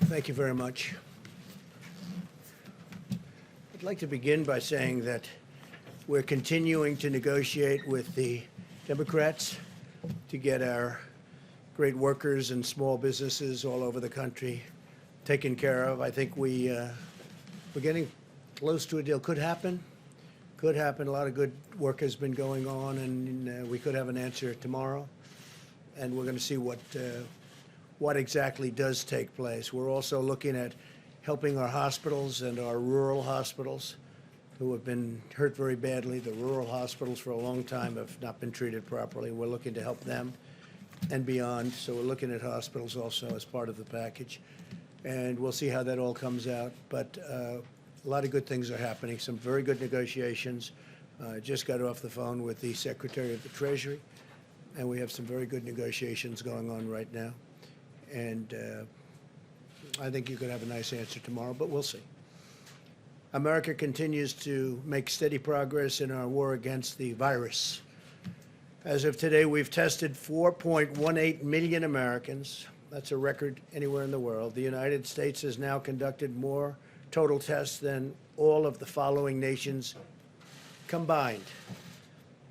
Thank you very much. I'd like to begin by saying that we're continuing to negotiate with the Democrats to get our great workers and small businesses all over the country taken care of. I think we're getting close to a deal. Could happen. Could happen. A lot of good work has been going on, and we could have an answer tomorrow. And we're going to see what exactly does take place. We're also looking at helping our hospitals and our rural hospitals who have been hurt very badly. The rural hospitals for a long time have not been treated properly. We're looking to help them and beyond. So we're looking at hospitals also as part of the package. And we'll see how that all comes out. But a lot of good things are happening, some very good negotiations. Just got off the phone with the Secretary of the Treasury, and we have some very good negotiations going on right now. And I think you could have a nice answer tomorrow, but we'll see. America continues to make steady progress in our war against the virus. As of today, we've tested 4.18 million Americans. That's a record anywhere in the world. The United States has now conducted more total tests than all of the following nations combined: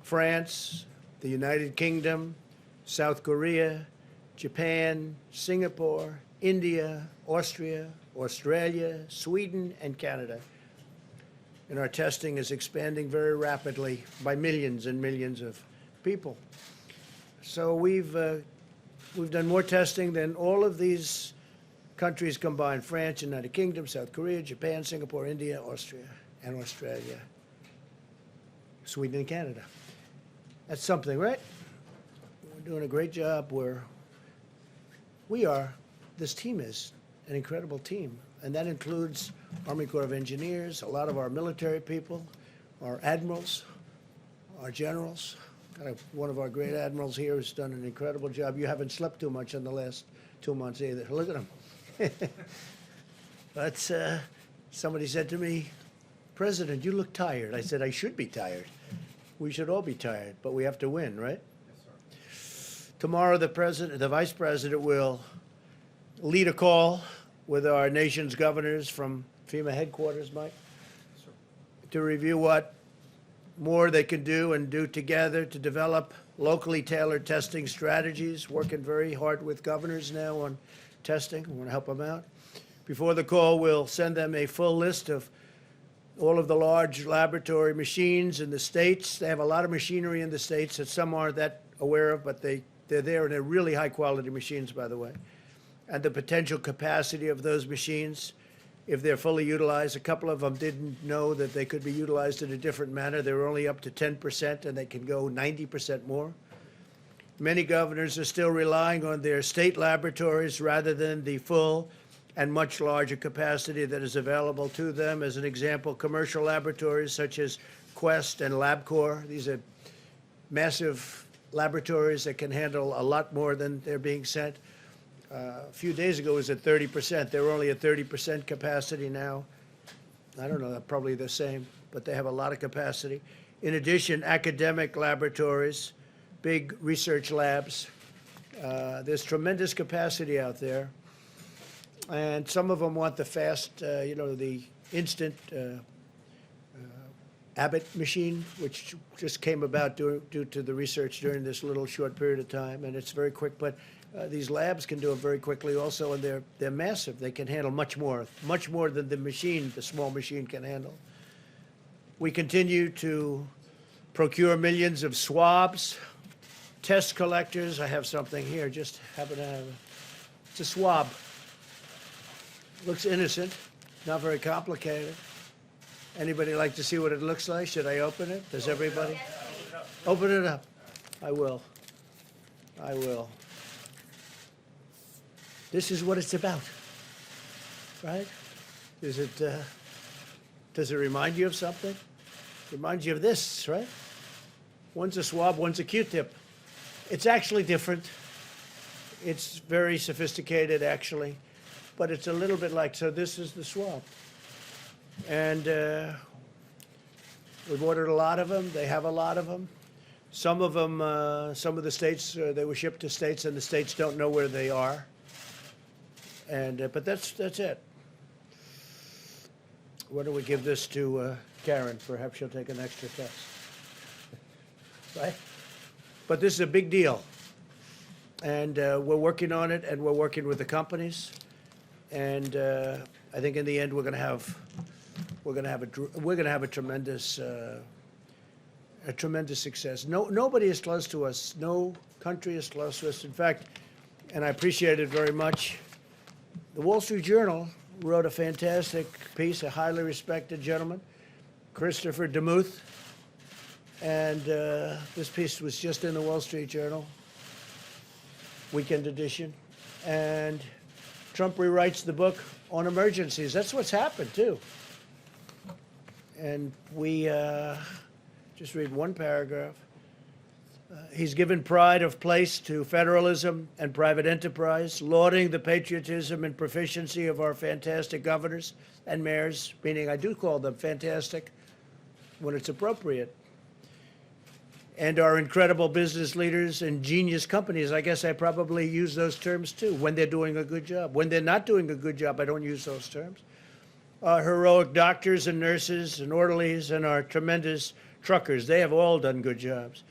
France, the United Kingdom, South Korea, Japan, Singapore, India, Austria, Australia, Sweden, and Canada. And our testing is expanding very rapidly by millions and millions of people. So we've done more testing than all of these countries combined: France, United Kingdom, South Korea, Japan, Singapore, India, Austria, and Australia, Sweden, and Canada. That's something, right? We're doing a great job. This team is an incredible team, and that includes Army Corps of Engineers, a lot of our military people, our admirals, our generals. One of our great admirals here has done an incredible job. You haven't slept too much in the last 2 months either. Look at him. But somebody said to me, "President, you look tired." I said, "I should be tired. We should all be tired, but we have to win, right?" Yes, sir. Tomorrow, the Vice President will lead a call with our nation's governors from FEMA headquarters, Mike, to review what more they can do and do together to develop locally tailored testing strategies, working very hard with governors now on testing. We want to help them out. Before the call, we'll send them a full list of all of the large laboratory machines in the states. They have a lot of machinery in the states that some aren't that aware of, but they're there, and they're really high-quality machines, by the way. And the potential capacity of those machines, if they're fully utilized. A couple of them didn't know that they could be utilized in a different manner. They were only up to 10%, and they can go 90% more. Many governors are still relying on their state laboratories rather than the full and much larger capacity that is available to them. As an example, commercial laboratories such as Quest and LabCorp, these are massive laboratories that can handle a lot more than they're being sent. A few days ago it was at 30%. They're only at 30% capacity now. I don't know, probably the same, but they have a lot of capacity. In addition, academic laboratories, big research labs, there's tremendous capacity out there. And some of them want the fast, the instant Abbott machine, which just came about due to the research during this little short period of time, and it's very quick. But these labs can do it very quickly also, and they're massive. They can handle much more than the small machine can handle. We continue to procure millions of swabs, test collectors. I have something here, just happen to have it's a swab. Looks innocent, not very complicated. Anybody like to see what it looks like? Should I open it? Does everybody? Open it up. I will. This is what it's about, right? Does it remind you of something? It reminds you of this, right? One's a swab, one's a Q-tip. It's actually different. It's very sophisticated, actually, but it's a little bit like, so this is the swab. And we've ordered a lot of them. They have a lot of them. Some of them, some of the states, they were shipped to states, and the states don't know where they are. And but that's it. Why don't we give this to Karen? Perhaps she'll take an extra test. Right? But this is a big deal. And we're working on it, and we're working with the companies. And I think in the end, we're going to have a tremendous success. Nobody is close to us. No country is close to us. In fact, and I appreciate it very much, the Wall Street Journal wrote a fantastic piece, a highly respected gentleman, Christopher DeMuth, and this piece was just in the Wall Street Journal, weekend edition, and Trump rewrites the book on emergencies. That's what's happened, too. And we just read one paragraph. He's given pride of place to federalism and private enterprise, lauding the patriotism and proficiency of our fantastic governors and mayors, meaning I do call them fantastic when it's appropriate, and our incredible business leaders and genius companies. I guess I probably use those terms too, when they're doing a good job. When they're not doing a good job, I don't use those terms. Our heroic doctors and nurses and orderlies and our tremendous truckers, they have all done good jobs.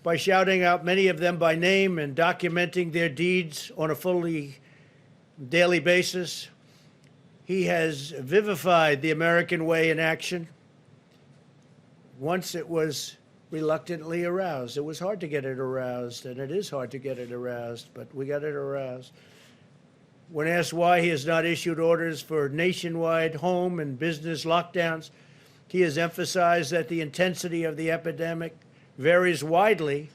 By shouting out many of them by name and documenting their deeds on a fully daily basis, he has vivified the American way in action. Once it was reluctantly aroused. It was hard to get it aroused, and it is hard to get it aroused, but we got it aroused. When asked why he has not issued orders for nationwide home and business lockdowns, he has emphasized that the intensity of the epidemic varies widely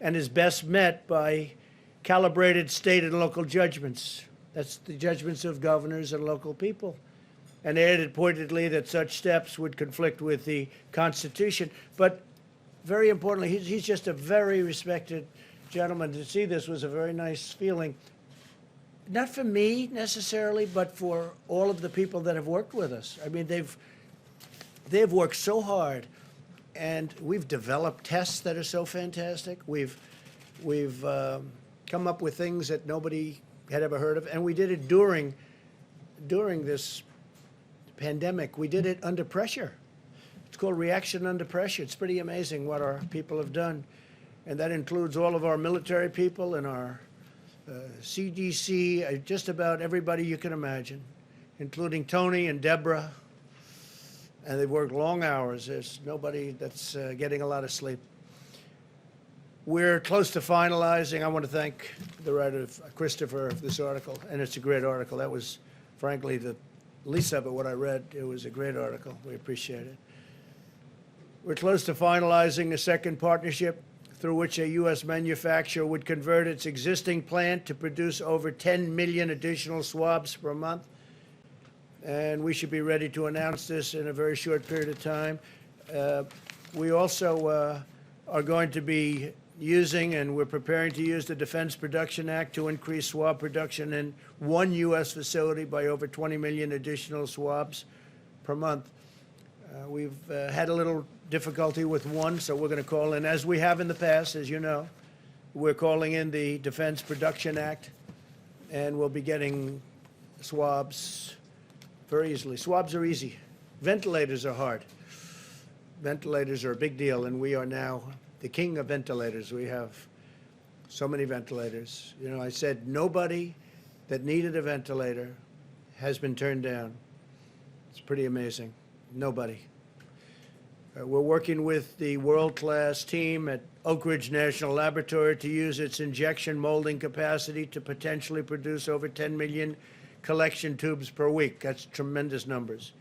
and is best met by calibrated state and local judgments. That's the judgments of governors and local people. And added pointedly that such steps would conflict with the Constitution. But very importantly, he's just a very respected gentleman. To see this was a very nice feeling. Not for me necessarily, but for all of the people that have worked with us. I mean, they've worked so hard, and we've developed tests that are so fantastic. We've come up with things that nobody had ever heard of, and we did it during this pandemic. We did it under pressure. It's called reaction under pressure. It's pretty amazing what our people have done, and that includes all of our military people and our CDC, just about everybody you can imagine, including Tony and Deborah. And they've worked long hours. There's nobody that's getting a lot of sleep. We're close to finalizing. I want to thank the writer, Christopher, of this article, and it's a great article. That was, frankly, the least of it, what I read. It was a great article. We appreciate it. We're close to finalizing a second partnership through which a U.S. manufacturer would convert its existing plant to produce over 10 million additional swabs per month. And we should be ready to announce this in a very short period of time. We also are going to be using, and we're preparing to use, the Defense Production Act to increase swab production in one U.S. facility by over 20 million additional swabs per month. We've had a little difficulty with one, so we're going to call in, as we have in the past, as you know, we're calling in the Defense Production Act, and we'll be getting swabs very easily. Swabs are easy. Ventilators are hard. Ventilators are a big deal, and we are now the king of ventilators. We have so many ventilators. You know, I said nobody that needed a ventilator has been turned down. It's pretty amazing. Nobody. We're working with the world-class team at Oak Ridge National Laboratory to use its injection molding capacity to potentially produce over 10 million collection tubes per week. That's tremendous numbers.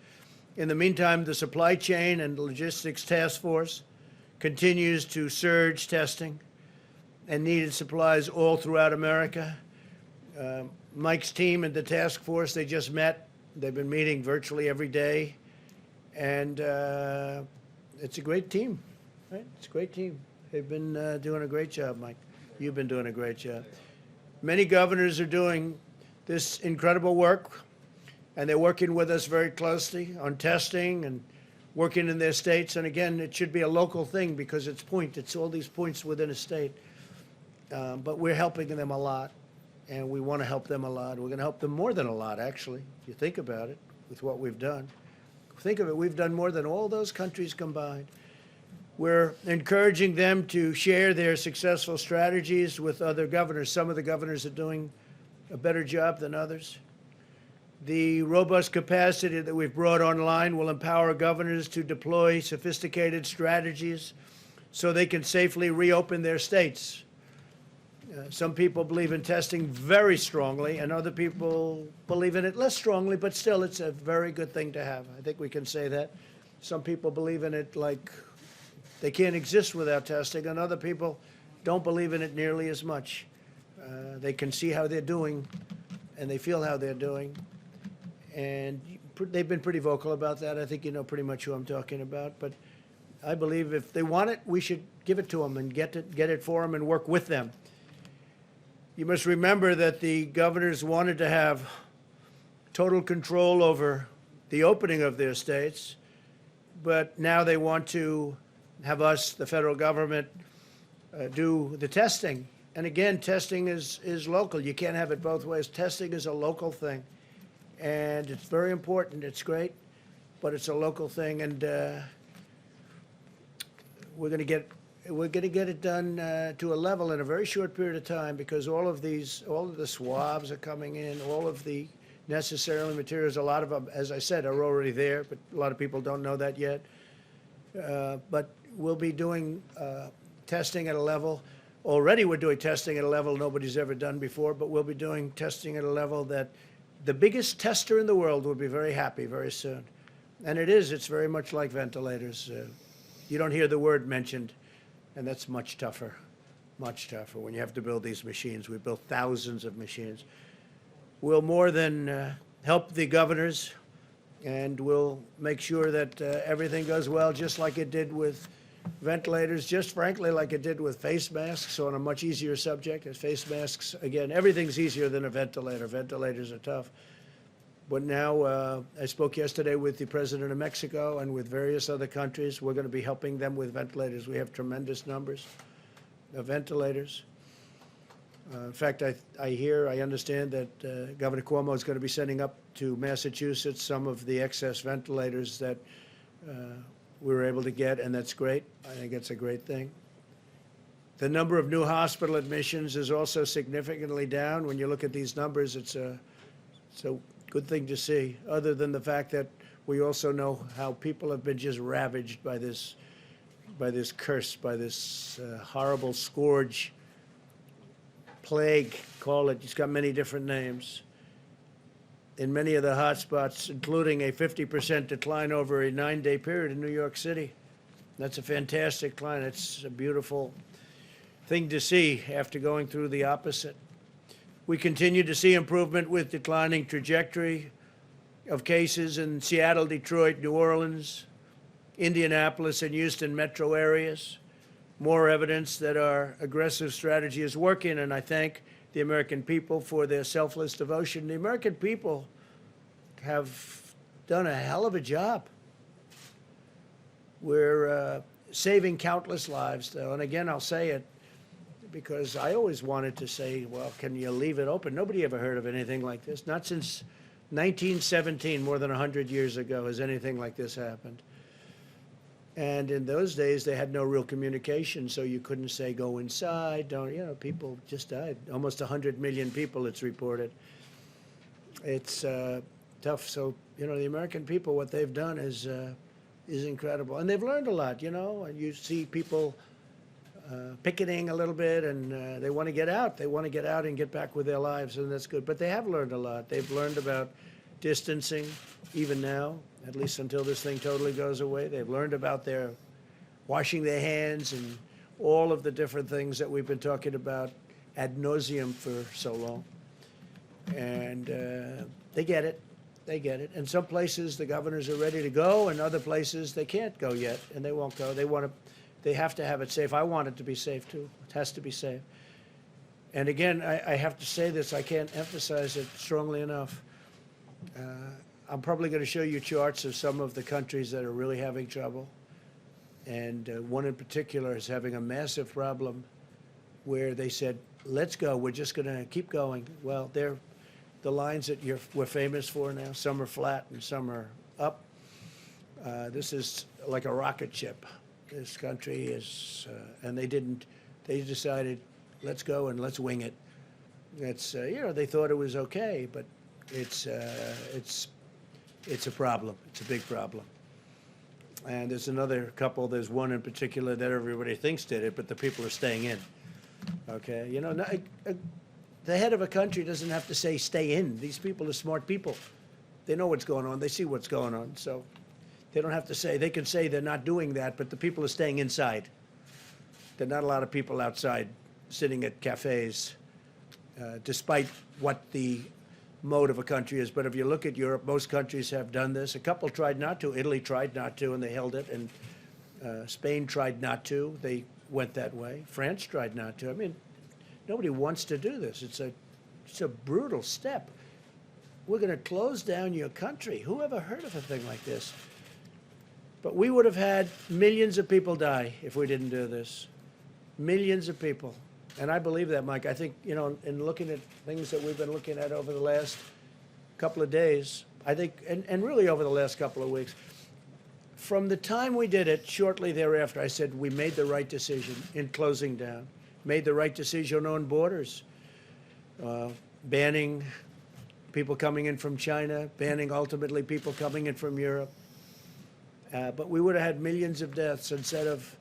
In the meantime, the Supply Chain and Logistics Task Force continues to surge testing and needed supplies all throughout America. Mike's team and the task force, they just met. They've been meeting virtually every day. And it's a great team, right? It's a great team. They've been doing a great job, Mike. You've been doing a great job. Many governors are doing this incredible work, and they're working with us very closely on testing and working in their states. And again, it should be a local thing because it's all these points within a state. But we're helping them a lot. and we want to help them a lot. We're going to help them more than a lot, actually, if you think about it, with what we've done. Think of it, we've done more than all those countries combined. We're encouraging them to share their successful strategies with other governors. Some of the governors are doing a better job than others. The robust capacity that we've brought online will empower governors to deploy sophisticated strategies so they can safely reopen their states. Some people believe in testing very strongly, and other people believe in it less strongly, but still it's a very good thing to have. I think we can say that. Some people believe in it like they can't exist without testing, and other people don't believe in it nearly as much. They can see how they're doing, and they feel how they're doing, and they've been pretty vocal about that. I think you know pretty much who I'm talking about, but I believe if they want it, we should give it to them and get it for them and work with them. You must remember that the governors wanted to have total control over the opening of their states, but now they want to have us, the federal government, do the testing. And again, testing is local. You can't have it both ways. Testing is a local thing, and it's very important. It's great, but it's a local thing, and we're going to get it done to a level in a very short period of time, because all of the swabs are coming in, all of the necessary materials, a lot of them, as I said, are already there, but a lot of people don't know that yet. But we'll be doing testing at a level. Already we're doing testing at a level nobody's ever done before, but we'll be doing testing at a level that the biggest tester in the world will be very happy very soon. And it's very much like ventilators. You don't hear the word mentioned. And that's much tougher when you have to build these machines. We built thousands of machines. We'll more than help the governors, and we'll make sure that everything goes well, just like it did with ventilators, just frankly like it did with face masks on a much easier subject. As face masks, again, everything's easier than a ventilator. Ventilators are tough. But now, I spoke yesterday with the president of Mexico and with various other countries. We're going to be helping them with ventilators. We have tremendous numbers of ventilators. In fact, I understand that Governor Cuomo is going to be sending up to Massachusetts some of the excess ventilators that we were able to get, and that's great. I think it's a great thing. The number of new hospital admissions is also significantly down. When you look at these numbers, it's a good thing to see, other than the fact that we also know how people have been just ravaged by this curse, by this horrible scourge, plague, call it. It's got many different names. In many of the hot spots, including a 50% decline over a 9-day period in New York City. That's a fantastic decline. It's a beautiful thing to see after going through the opposite. We continue to see improvement with declining trajectory of cases in Seattle, Detroit, New Orleans, Indianapolis, and Houston metro areas. More evidence that our aggressive strategy is working, and I thank the American people for their selfless devotion. The American people have done a hell of a job. We're saving countless lives, though, and again, I'll say it, because I always wanted to say, well, can you leave it open? Nobody ever heard of anything like this. Not since 1917, more than 100 years ago, has anything like this happened. And in those days, they had no real communication, so you couldn't say, go inside, people just died. Almost 100 million people, it's reported. It's tough. So, the American people, what they've done is incredible. And they've learned a lot, and you see people picketing a little bit, and they want to get out. They want to get out and get back with their lives, and that's good. But they have learned a lot. They've learned about distancing, even now, at least until this thing totally goes away. They've learned about their washing their hands and all of the different things that we've been talking about ad nauseum for so long. And they get it. They get it. And some places the governors are ready to go, and other places they can't go yet, and they won't go. They have to have it safe. I want it to be safe, too. It has to be safe. And again, I have to say this. I can't emphasize it strongly enough. I'm probably going to show you charts of some of the countries that are really having trouble. And one in particular is having a massive problem where they said let's go. We're just going to keep going. Well, they're the lines that we're famous for now. Some are flat and some are up. This is like a rocket ship. This country is, and they decided, let's go and let's wing it. It's, they thought it was okay, but it's a problem. It's a big problem. And there's another couple, there's one in particular that everybody thinks did it, but the people are staying in. Okay, the head of a country doesn't have to say stay in. These people are smart people. They know what's going on. They see what's going on. So they don't have to say, they can say they're not doing that, but the people are staying inside. There are not a lot of people outside sitting at cafes, despite what the mode of a country is. But if you look at Europe, most countries have done this. A couple tried not to. Italy tried not to, and they held it. And Spain tried not to. They went that way. France tried not to. I mean, nobody wants to do this. It's a brutal step. We're going to close down your country. Who ever heard of a thing like this? But we would have had millions of people die if we didn't do this. Millions of people. And I believe that, Mike. I think, in looking at things that we've been looking at over the last couple of days, I think, and really over the last couple of weeks, from the time we did it, shortly thereafter, I said we made the right decision in closing down, made the right decision on borders, banning people coming in from China, banning ultimately people coming in from Europe. But we would have had millions of deaths instead of,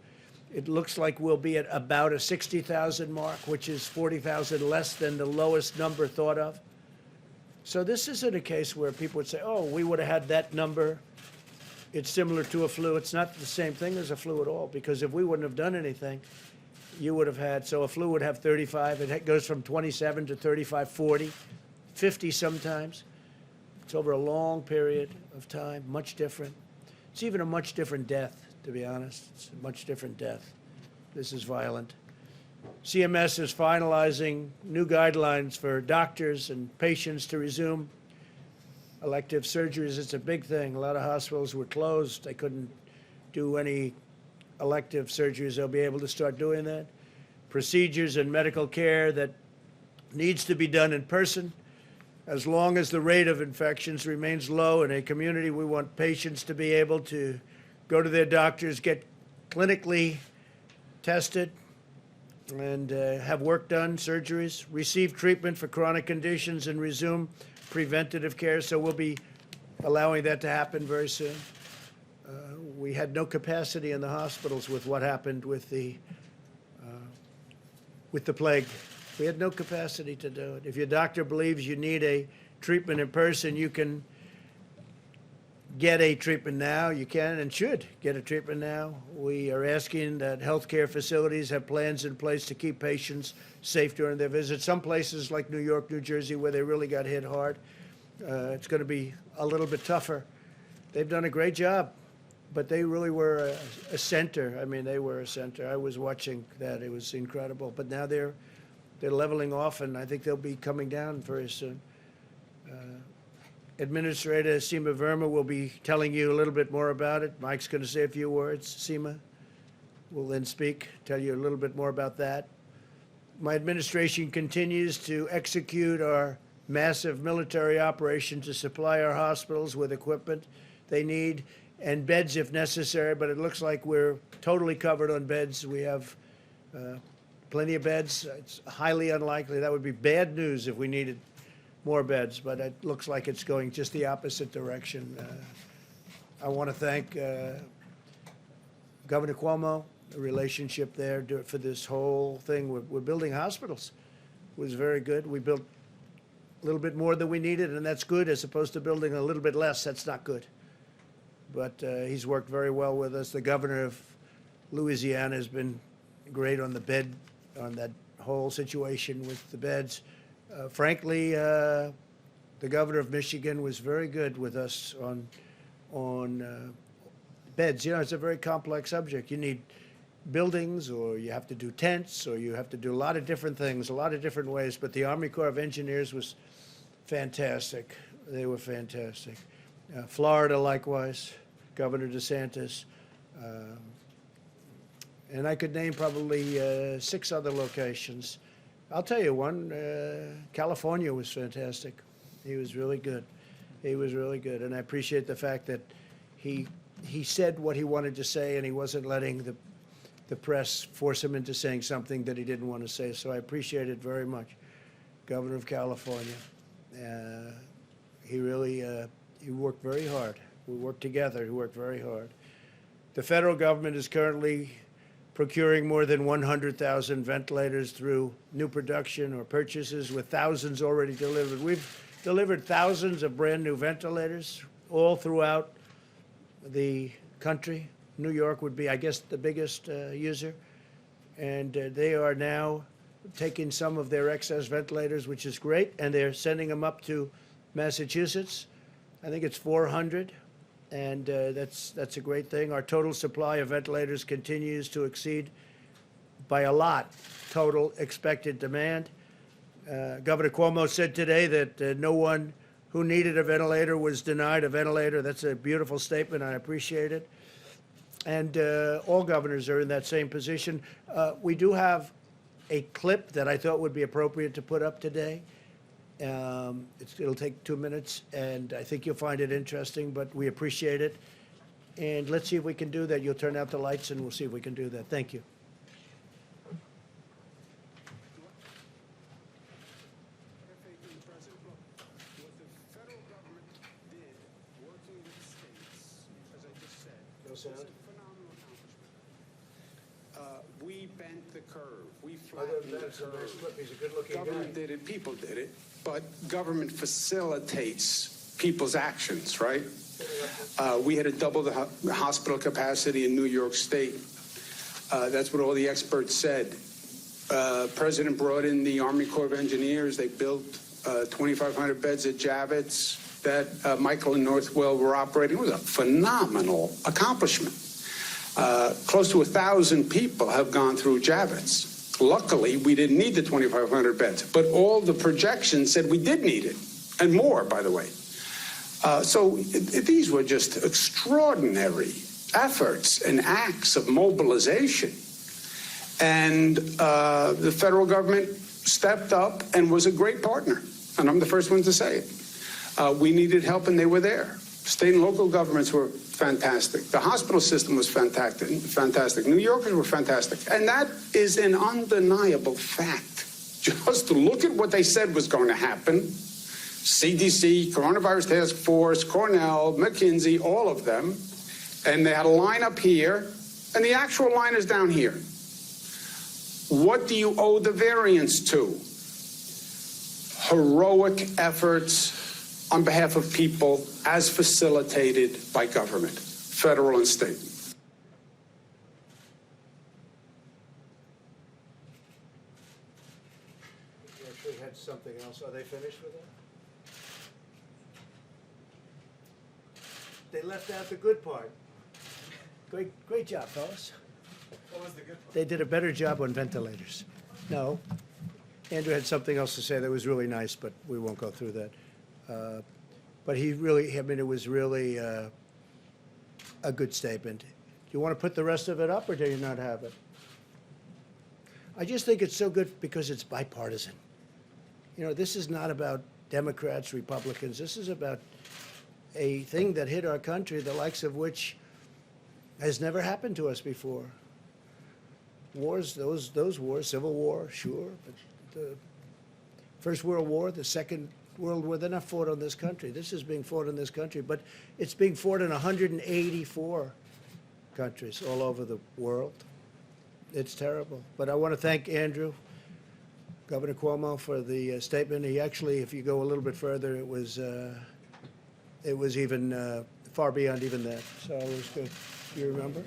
it looks like we'll be at about a 60,000 mark, which is 40,000 less than the lowest number thought of. So this isn't a case where people would say, oh, we would have had that number. It's similar to a flu. It's not the same thing as a flu at all, because if we wouldn't have done anything, you would have had, so a flu would have 35. It goes from 27 to 35, 40, 50 sometimes. It's over a long period of time, much different. It's even a much different death, to be honest. It's a much different death. This is violent. CMS is finalizing new guidelines for doctors and patients to resume elective surgeries. It's a big thing. A lot of hospitals were closed. They couldn't do any elective surgeries. They'll be able to start doing that. Procedures and medical care that needs to be done in person. As long as the rate of infections remains low in a community, we want patients to be able to go to their doctors, get clinically tested, and have work done, surgeries, receive treatment for chronic conditions, and resume preventative care. So we'll be allowing that to happen very soon. We had no capacity in the hospitals with what happened with the plague. We had no capacity to do it. If your doctor believes you need a treatment in person, you can get a treatment now. You can and should get a treatment now. We are asking that healthcare facilities have plans in place to keep patients safe during their visits. Some places like New York, New Jersey, where they really got hit hard, it's going to be a little bit tougher. They've done a great job, but they really were a center. I mean, they were a center. I was watching that. It was incredible. But now they're leveling off, and I think they'll be coming down very soon. Administrator Seema Verma will be telling you a little bit more about it. Mike's going to say a few words. Seema will then speak, tell you a little bit more about that. My administration continues to execute our massive military operation to supply our hospitals with equipment they need and beds if necessary, but it looks like we're totally covered on beds. We have plenty of beds. It's highly unlikely. That would be bad news if we needed more beds, but it looks like it's going just the opposite direction. I want to thank Governor Cuomo, the relationship there for this whole thing. We're building hospitals. It was very good. We built a little bit more than we needed, and that's good, as opposed to building a little bit less. That's not good. But he's worked very well with us. The governor of Louisiana has been great on the bed, on that whole situation with the beds. Frankly, the governor of Michigan was very good with us on beds. You know, it's a very complex subject. You need buildings, or you have to do tents, or you have to do a lot of different things, a lot of different ways. But the Army Corps of Engineers was fantastic. They were fantastic. Florida, likewise, Governor DeSantis. And I could name probably 6 other locations I'll tell you one. California was fantastic. He was really good. He was really good, and I appreciate the fact that he said what he wanted to say, and he wasn't letting the press force him into saying something that he didn't want to say. So I appreciate it very much, Governor of California. He really he worked very hard. We worked together. He worked very hard. The federal government is currently procuring more than 100,000 ventilators through new production or purchases, with thousands already delivered. We've delivered thousands of brand new ventilators all throughout the country. New York would be, I guess, the biggest user. And they are now taking some of their excess ventilators, which is great, and they're sending them up to Massachusetts. I think it's 400. And that's a great thing. Our total supply of ventilators continues to exceed by a lot total expected demand. Governor Cuomo said today that no one who needed a ventilator was denied a ventilator. That's a beautiful statement. I appreciate it. And all governors are in that same position. We do have a clip that I thought would be appropriate to put up today. It'll take 2 minutes, and I think you'll find it interesting, but we appreciate it. And let's see if we can do that. You'll turn out the lights, and we'll see if we can do that. Thank you. We bent the curve. We flattened the curve. He's a good-looking guy. Government did it, people did it, but government facilitates people's actions, right? We had to double the hospital capacity in New York State. That's what all the experts said. President brought in the Army Corps of Engineers. They built 2,500 beds at Javits that Michael and Northwell were operating. It was a phenomenal accomplishment. Close to 1,000 people have gone through Javits. Luckily, we didn't need the 2,500 beds, but all the projections said we did need it, and more, by the way. So these were just extraordinary efforts and acts of mobilization. And the federal government stepped up and was a great partner, and I'm the first one to say it. We needed help, and they were there. State and local governments were fantastic. The hospital system was fantastic. New Yorkers were fantastic. And that is an undeniable fact. Just to look at what they said was going to happen. CDC, Coronavirus Task Force, Cornell, McKinsey, all of them. And they had a line up here, and the actual line is down here. What do you owe the variance to? Heroic efforts on behalf of people as facilitated by government, federal and state. We actually had something else. Are they finished with that? They left out the good part. Great job, fellas. What was the good part? They did a better job on ventilators. No. Andrew had something else to say that was really nice, but we won't go through that. But he really, I mean, it was really a good statement. Do you want to put the rest of it up, or do you not have it? I just think it's so good because it's bipartisan. You know, this is not about Democrats, Republicans. This is about a thing that hit our country, the likes of which has never happened to us before. Wars, those wars, Civil War, sure, but the First World War, the Second World War, they're not fought on this country. This is being fought in this country, but it's being fought in 184 countries all over the world. It's terrible. But I want to thank Andrew, Governor Cuomo, for the statement. He actually, if you go a little bit further, it was even far beyond even that. So it was good. Do you remember?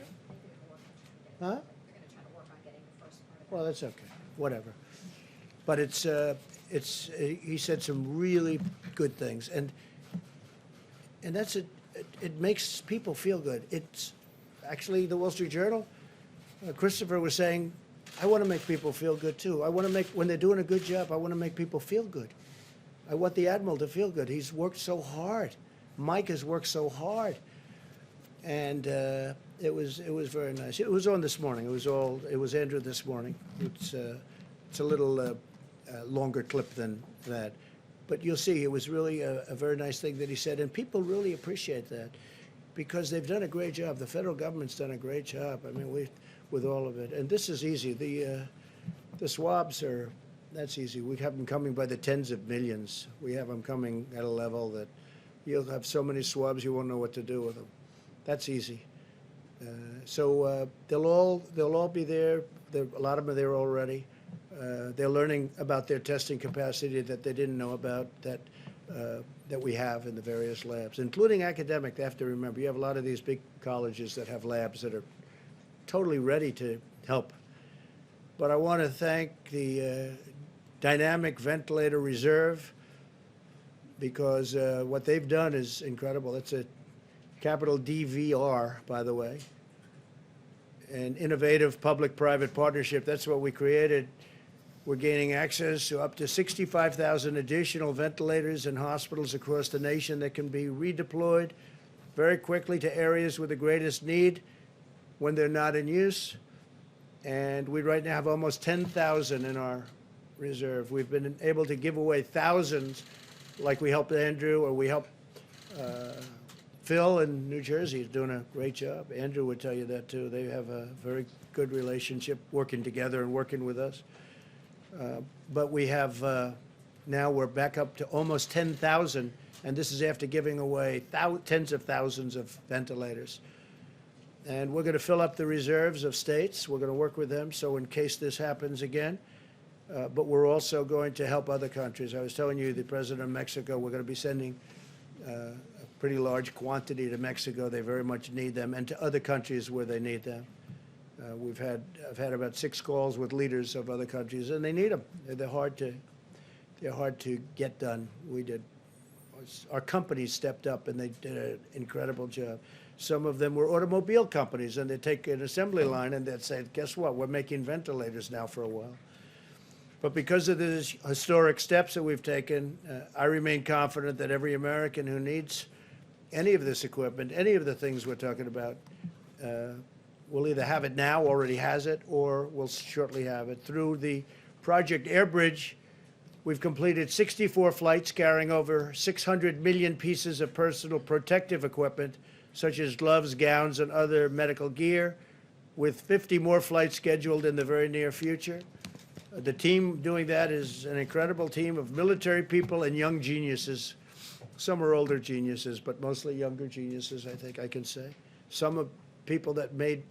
Huh? Well, that's okay. Whatever. But he said some really good things, and that's it. It makes people feel good. It's actually the Wall Street Journal. Christopher was saying, I want to make people feel good too. I want to make, when they're doing a good job, I want to make people feel good. I want the Admiral to feel good. He's worked so hard. Mike has worked so hard, and it was very nice. It was on this morning. It was Andrew this morning. It's a little longer clip than that. But you'll see, it was really a very nice thing that he said, and people really appreciate that because they've done a great job. The federal government's done a great job. I mean, with all of it. And this is easy. The swabs that's easy. We have them coming by the tens of millions. We have them coming at a level that you'll have so many swabs you won't know what to do with them. That's easy. So they'll all be there. A lot of them are there already. They're learning about their testing capacity that they didn't know about that we have in the various labs, including academic. They have to remember, you have a lot of these big colleges that have labs that are totally ready to help. But I want to thank the Dynamic Ventilator Reserve because what they've done is incredible. It's a capital DVR, by the way, an innovative public-private partnership. That's what we created. We're gaining access to up to 65,000 additional ventilators in hospitals across the nation that can be redeployed very quickly to areas with the greatest need when they're not in use. And we right now have almost 10,000 in our reserve. We've been able to give away thousands, like we helped Andrew, or we helped Phil in New Jersey. He's doing a great job. Andrew would tell you that too. They have a very good relationship working together and working with us. But we have, now we're back up to almost 10,000, and this is after giving away tens of thousands of ventilators. And we're going to fill up the reserves of states. We're going to work with them, so in case this happens again. But we're also going to help other countries. I was telling you, the president of Mexico, we're going to be sending a pretty large quantity to Mexico. They very much need them, and to other countries where they need them. I've had about 6 calls with leaders of other countries, and they need them. They're hard to get done. Our companies stepped up, and they did an incredible job. Some of them were automobile companies, and they take an assembly line, and they'd say, guess what? We're making ventilators now for a while. But because of the historic steps that we've taken, I remain confident that every American who needs any of this equipment, any of the things we're talking about, will either have it now, already has it, or will shortly have it. Through the Project Airbridge, we've completed 64 flights carrying over 600 million pieces of personal protective equipment, such as gloves, gowns, and other medical gear, with 50 more flights scheduled in the very near future. The team doing that is an incredible team of military people and young geniuses. Some are older geniuses, but mostly younger geniuses, I think I can say. Some are people that made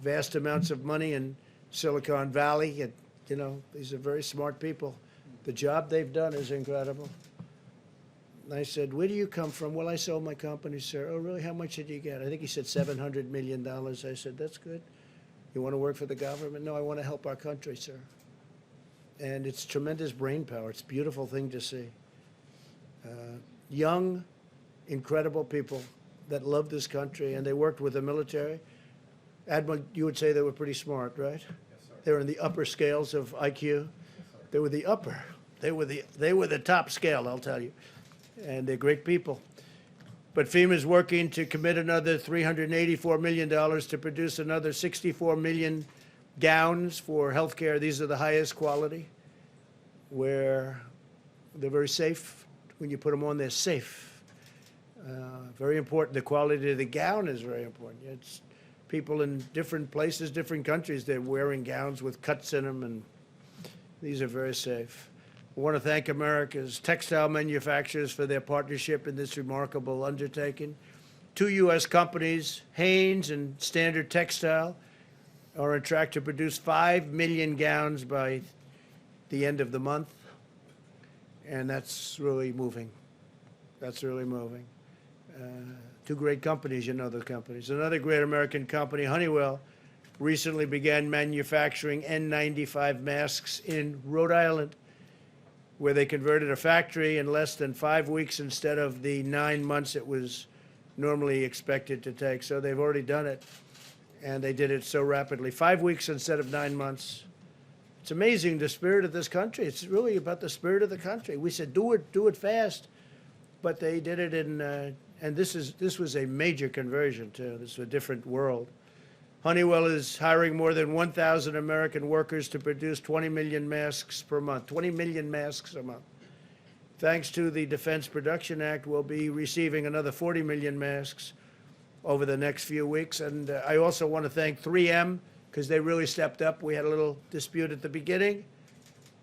vast amounts of money in Silicon Valley. And, you know, these are very smart people. The job they've done is incredible. And I said, where do you come from? Well, I sold my company, sir. Oh, really? How much did you get? I think he said $700 million. I said, that's good. You want to work for the government? No, I want to help our country, sir. And it's tremendous brain power. It's a beautiful thing to see. Young, incredible people that love this country, and they worked with the military. Admiral, you would say they were pretty smart, right? Yes, sir. They were in the upper scales of IQ. Yes, they were the upper. They were the top scale, I'll tell you. And they're great people. But FEMA is working to commit another $384 million to produce another 64 million gowns for healthcare. These are the highest quality, where they're very safe. When you put them on, they're safe. Very important. The quality of the gown is very important. It's people in different places, different countries, they're wearing gowns with cuts in them, and these are very safe. I want to thank America's textile manufacturers for their partnership in this remarkable undertaking. 2 U.S. companies, Hanes and Standard Textile, are on track to produce 5 million gowns by the end of the month. And that's really moving. That's really moving. 2 great companies, you know those companies. Another great American company, Honeywell, recently began manufacturing N95 masks in Rhode Island, where they converted a factory in less than 5 weeks instead of the 9 months it was normally expected to take. So they've already done it, and they did it so rapidly. 5 weeks instead of 9 months. It's amazing, the spirit of this country. It's really about the spirit of the country. We said, do it fast, but they did it in, and this was a major conversion too. This is a different world. Honeywell is hiring more than 1,000 American workers to produce 20 million masks per month, 20 million masks a month. Thanks to the Defense Production Act, we'll be receiving another 40 million masks over the next few weeks. And I also want to thank 3M because they really stepped up. We had a little dispute at the beginning,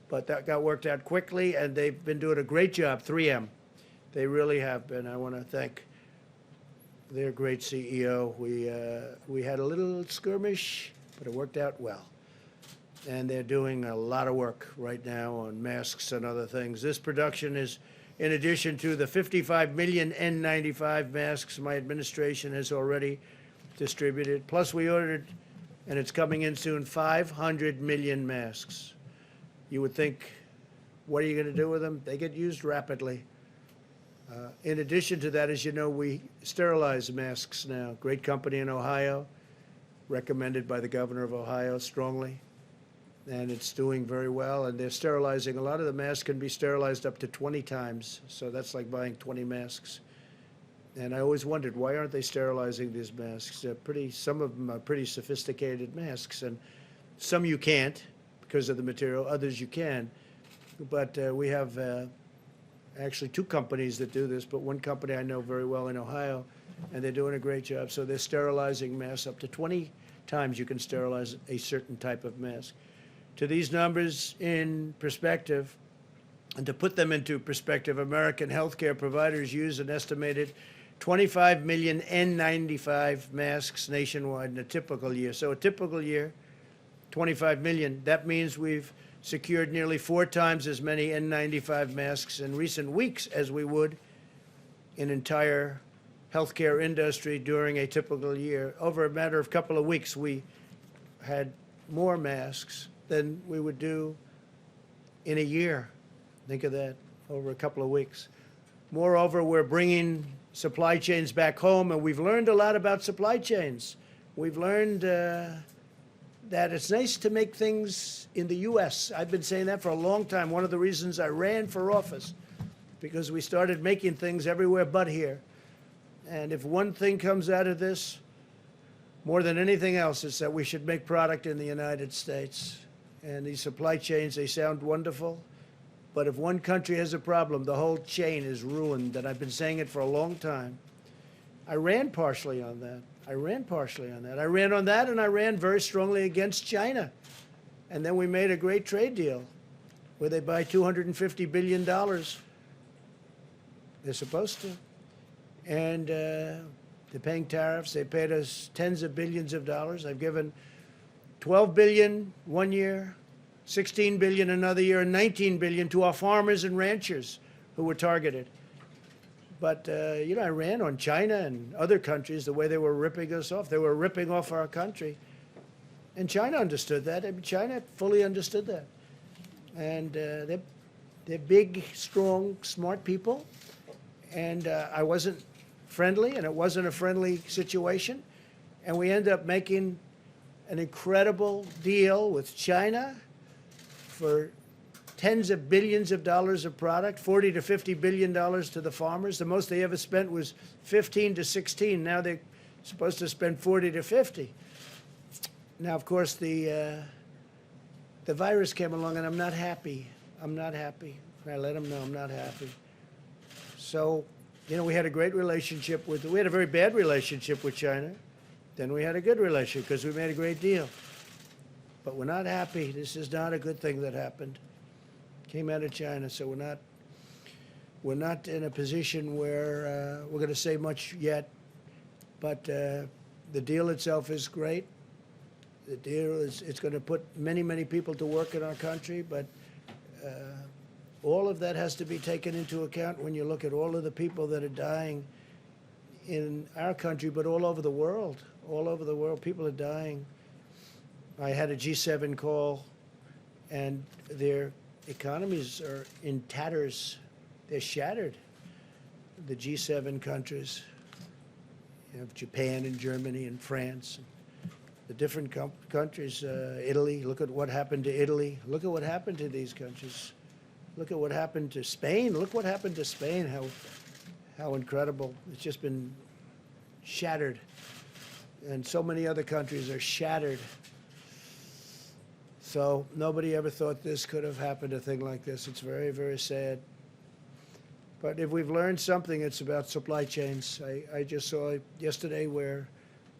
but that got worked out quickly, and they've been doing a great job, 3M. They really have been. I want to thank their great CEO. We had a little skirmish, but it worked out well. And they're doing a lot of work right now on masks and other things. This production is in addition to the 55 million N95 masks my administration has already distributed. Plus we ordered, and it's coming in soon, 500 million masks. You would think, what are you going to do with them? They get used rapidly. In addition to that, as you know, we sterilize masks now. Great company in Ohio, recommended by the governor of Ohio strongly. And it's doing very well. And they're sterilizing. A lot of the masks can be sterilized up to 20 times. So that's like buying 20 masks. And I always wondered, why aren't they sterilizing these masks? Some of them are pretty sophisticated masks. And some you can't because of the material. Others you can. But we have actually two companies that do this, but one company I know very well in Ohio, and they're doing a great job. So they're sterilizing masks up to 20 times you can sterilize a certain type of mask. To these numbers in perspective, and to put them into perspective, American healthcare providers use an estimated 25 million N95 masks nationwide in a typical year. So a typical year, 25 million. That means we've secured nearly 4 times as many N95 masks in recent weeks as we would in entire healthcare industry during a typical year. Over a matter of a couple of weeks, we had more masks than we would do in a year. Think of that, over a couple of weeks. Moreover, we're bringing supply chains back home, and we've learned a lot about supply chains. We've learned that it's nice to make things in the U.S. I've been saying that for a long time. One of the reasons I ran for office, because we started making things everywhere but here. And if one thing comes out of this, more than anything else, it's that we should make product in the United States. And these supply chains, they sound wonderful. But if one country has a problem, the whole chain is ruined. And I've been saying it for a long time. I ran partially on that. I ran on that, and I ran very strongly against China. And then we made a great trade deal where they buy $250 billion. They're supposed to. And they're paying tariffs. They paid us tens of billions of dollars. I've given $12 billion one year, $16 billion another year, and $19 billion to our farmers and ranchers who were targeted. But, I ran on China and other countries the way they were ripping us off. They were ripping off our country. And China understood that. I mean, China fully understood that. And they're big, strong, smart people. And I wasn't friendly, and it wasn't a friendly situation. And we ended up making an incredible deal with China for tens of billions of dollars of product, $40 to $50 billion to the farmers. The most they ever spent was 15 to 16. Now they're supposed to spend 40 to 50. Now, of course, the virus came along, and I'm not happy. And I let them know I'm not happy. So, we had a great relationship we had a very bad relationship with China. Then we had a good relationship because we made a great deal. But we're not happy. This is not a good thing that happened. Came out of China, so we're not in a position where we're going to say much yet. But the deal itself is great. The deal is, it's going to put many, many people to work in our country, but all of that has to be taken into account when you look at all of the people that are dying in our country, but all over the world. All over the world, people are dying. I had a G7 call, and their economies are in tatters. They're shattered. The G7 countries, Japan and Germany and France, the different countries, Italy. Look at what happened to Italy. Look at what happened to these countries. Look at what happened to Spain. Look what happened to Spain. How incredible. It's just been shattered. and so many other countries are shattered. So nobody ever thought this could have happened, a thing like this. It's very, very sad. But if we've learned something, it's about supply chains. I just saw yesterday where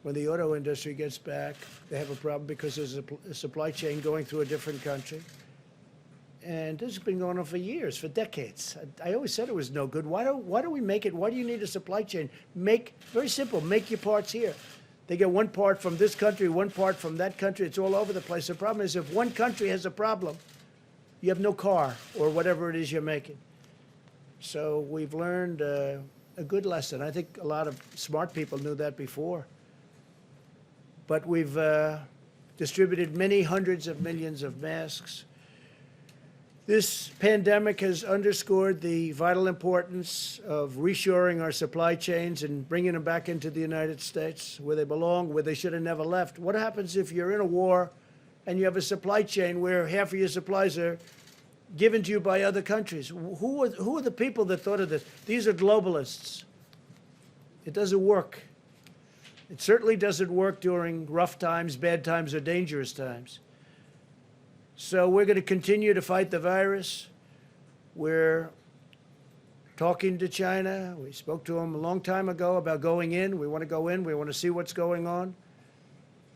when the auto industry gets back, they have a problem because there's a supply chain going through a different country. And this has been going on for years, for decades. I always said it was no good. Why do we make it? Why do you need a supply chain? Very simple, make your parts here. They get one part from this country, one part from that country. It's all over the place. The problem is if one country has a problem, you have no car or whatever it is you're making. So we've learned a good lesson. I think a lot of smart people knew that before. But we've distributed many hundreds of millions of masks. This pandemic has underscored the vital importance of reshoring our supply chains and bringing them back into the United States where they belong, where they should have never left. What happens if you're in a war and you have a supply chain where half of your supplies are given to you by other countries? Who are the people that thought of this? These are globalists. It doesn't work. It certainly doesn't work during rough times, bad times, or dangerous times. So we're going to continue to fight the virus. We're talking to China. We spoke to them a long time ago about going in. We want to go in. We want to see what's going on.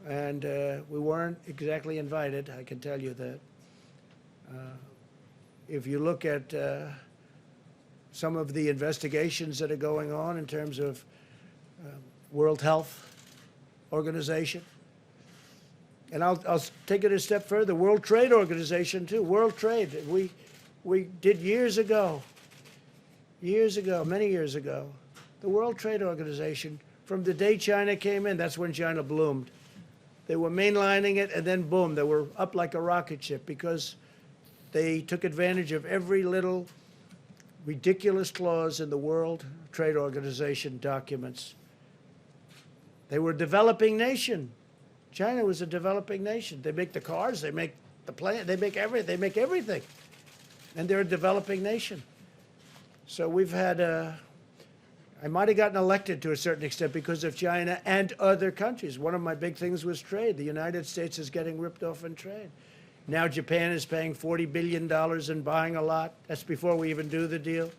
And we weren't exactly invited, I can tell you that. If you look at some of the investigations that are going on in terms of World Health Organization, and I'll take it a step further, World Trade Organization too, World Trade. We did years ago, many years ago, the World Trade Organization, from the day China came in, that's when China bloomed. They were mainlining it, and then boom, they were up like a rocket ship because they took advantage of every little ridiculous clause in the World Trade Organization documents. They were a developing nation. China was a developing nation. They make the cars, they make the plant, they make everything. And they're a developing nation. So we've had I might have gotten elected to a certain extent because of China and other countries. One of my big things was trade. The United States is getting ripped off in trade. Now Japan is paying $40 billion and buying a lot. That's before we even do the deal.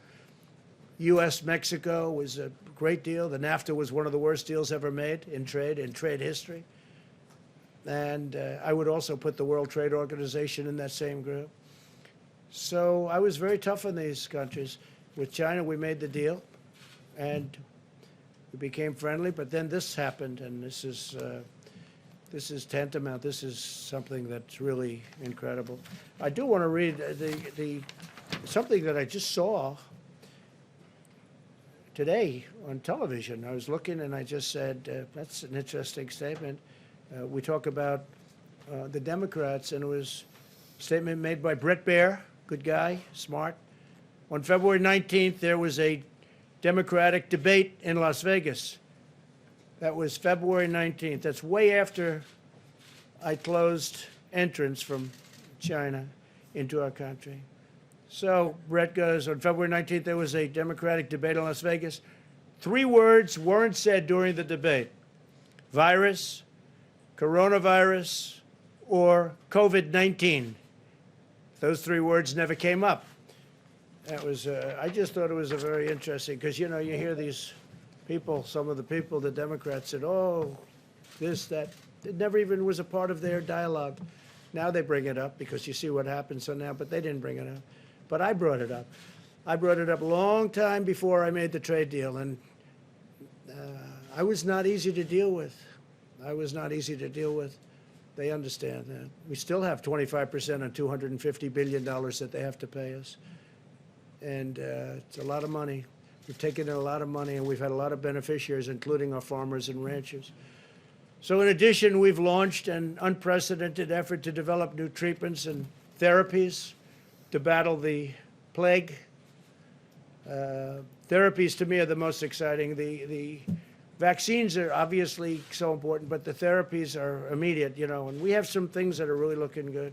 U.S.-Mexico was a great deal. The NAFTA was one of the worst deals ever made in trade history. And I would also put the World Trade Organization in that same group. So I was very tough on these countries. With China, we made the deal, and we became friendly. But then this happened, and this is tantamount. This is something that's really incredible. I do want to read something that I just saw today on television. I was looking, and I just said, that's an interesting statement. We talk about the Democrats, and it was a statement made by Bret Baier, good guy, smart. On February 19th, there was a Democratic debate in Las Vegas. That was February 19th. That's way after I closed entrance from China into our country. So Bret goes, on February 19th, there was a Democratic debate in Las Vegas. 3 words weren't said during the debate: virus, coronavirus, or COVID-19. Those 3 words never came up. That was, I just thought it was a very interesting, because, you know, you hear these people, some of the people, the Democrats said, oh, this, that. It never even was a part of their dialogue. Now they bring it up because you see what happened, so now, but they didn't bring it up. But I brought it up. I brought it up a long time before I made the trade deal, and I was not easy to deal with. I was not easy to deal with. They understand that. We still have 25% on $250 billion that they have to pay us. And it's a lot of money. We've taken in a lot of money, and we've had a lot of beneficiaries, including our farmers and ranchers. So in addition, we've launched an unprecedented effort to develop new treatments and therapies to battle the plague. Therapies, to me, are the most exciting. The vaccines are obviously so important, but the therapies are immediate, you know, and we have some things that are really looking good.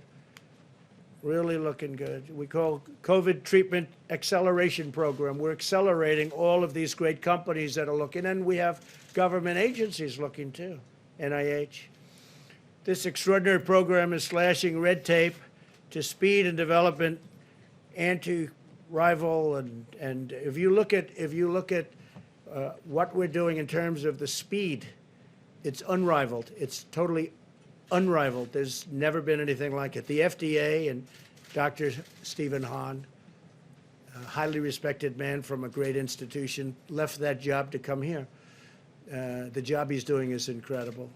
Really looking good. We call COVID Treatment Acceleration Program. We're accelerating all of these great companies that are looking, and we have government agencies looking too. NIH. This extraordinary program is slashing red tape to speed and development anti-rival, and if you look at what we're doing in terms of the speed, it's unrivaled. It's totally unrivaled. There's never been anything like it. The FDA and Dr. Stephen Hahn, a highly respected man from a great institution, left that job to come here. The job he's doing is incredible.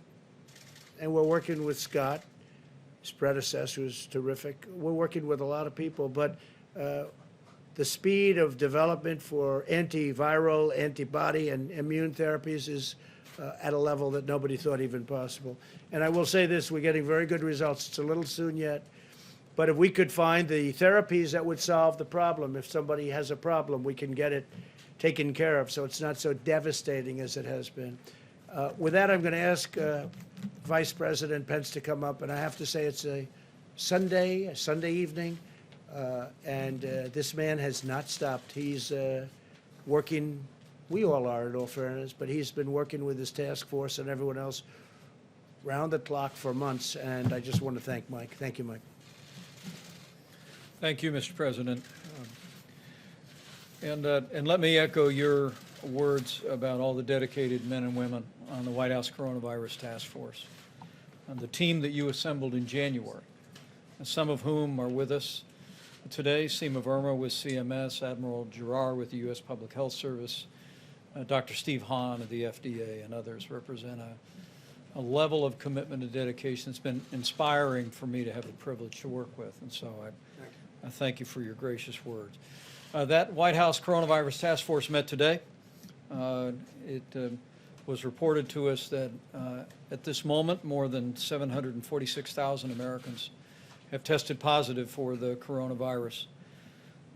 And we're working with Scott. His predecessor was terrific. We're working with a lot of people, but the speed of development for antiviral, antibody, and immune therapies is at a level that nobody thought even possible. And I will say this, we're getting very good results. It's a little soon yet, but if we could find the therapies that would solve the problem, if somebody has a problem, we can get it taken care of so it's not so devastating as it has been. With that, I'm going to ask Vice President Pence to come up, and I have to say it's a Sunday evening, and this man has not stopped. He's working, we all are in all fairness, but he's been working with his task force and everyone else round the clock for months, and I just want to thank Mike. Thank you, Mike. Thank you, Mr. President. And let me echo your words about all the dedicated men and women on the White House Coronavirus Task Force, and the team that you assembled in January, and some of whom are with us today. Seema Verma with CMS, Admiral Giroir with the U.S. Public Health Service, Dr. Steve Hahn of the FDA, and others represent a level of commitment and dedication that's been inspiring for me to have the privilege to work with. And so I thank you for your gracious words. That White House Coronavirus Task Force met today. It was reported to us that at this moment, more than 746,000 Americans have tested positive for the coronavirus.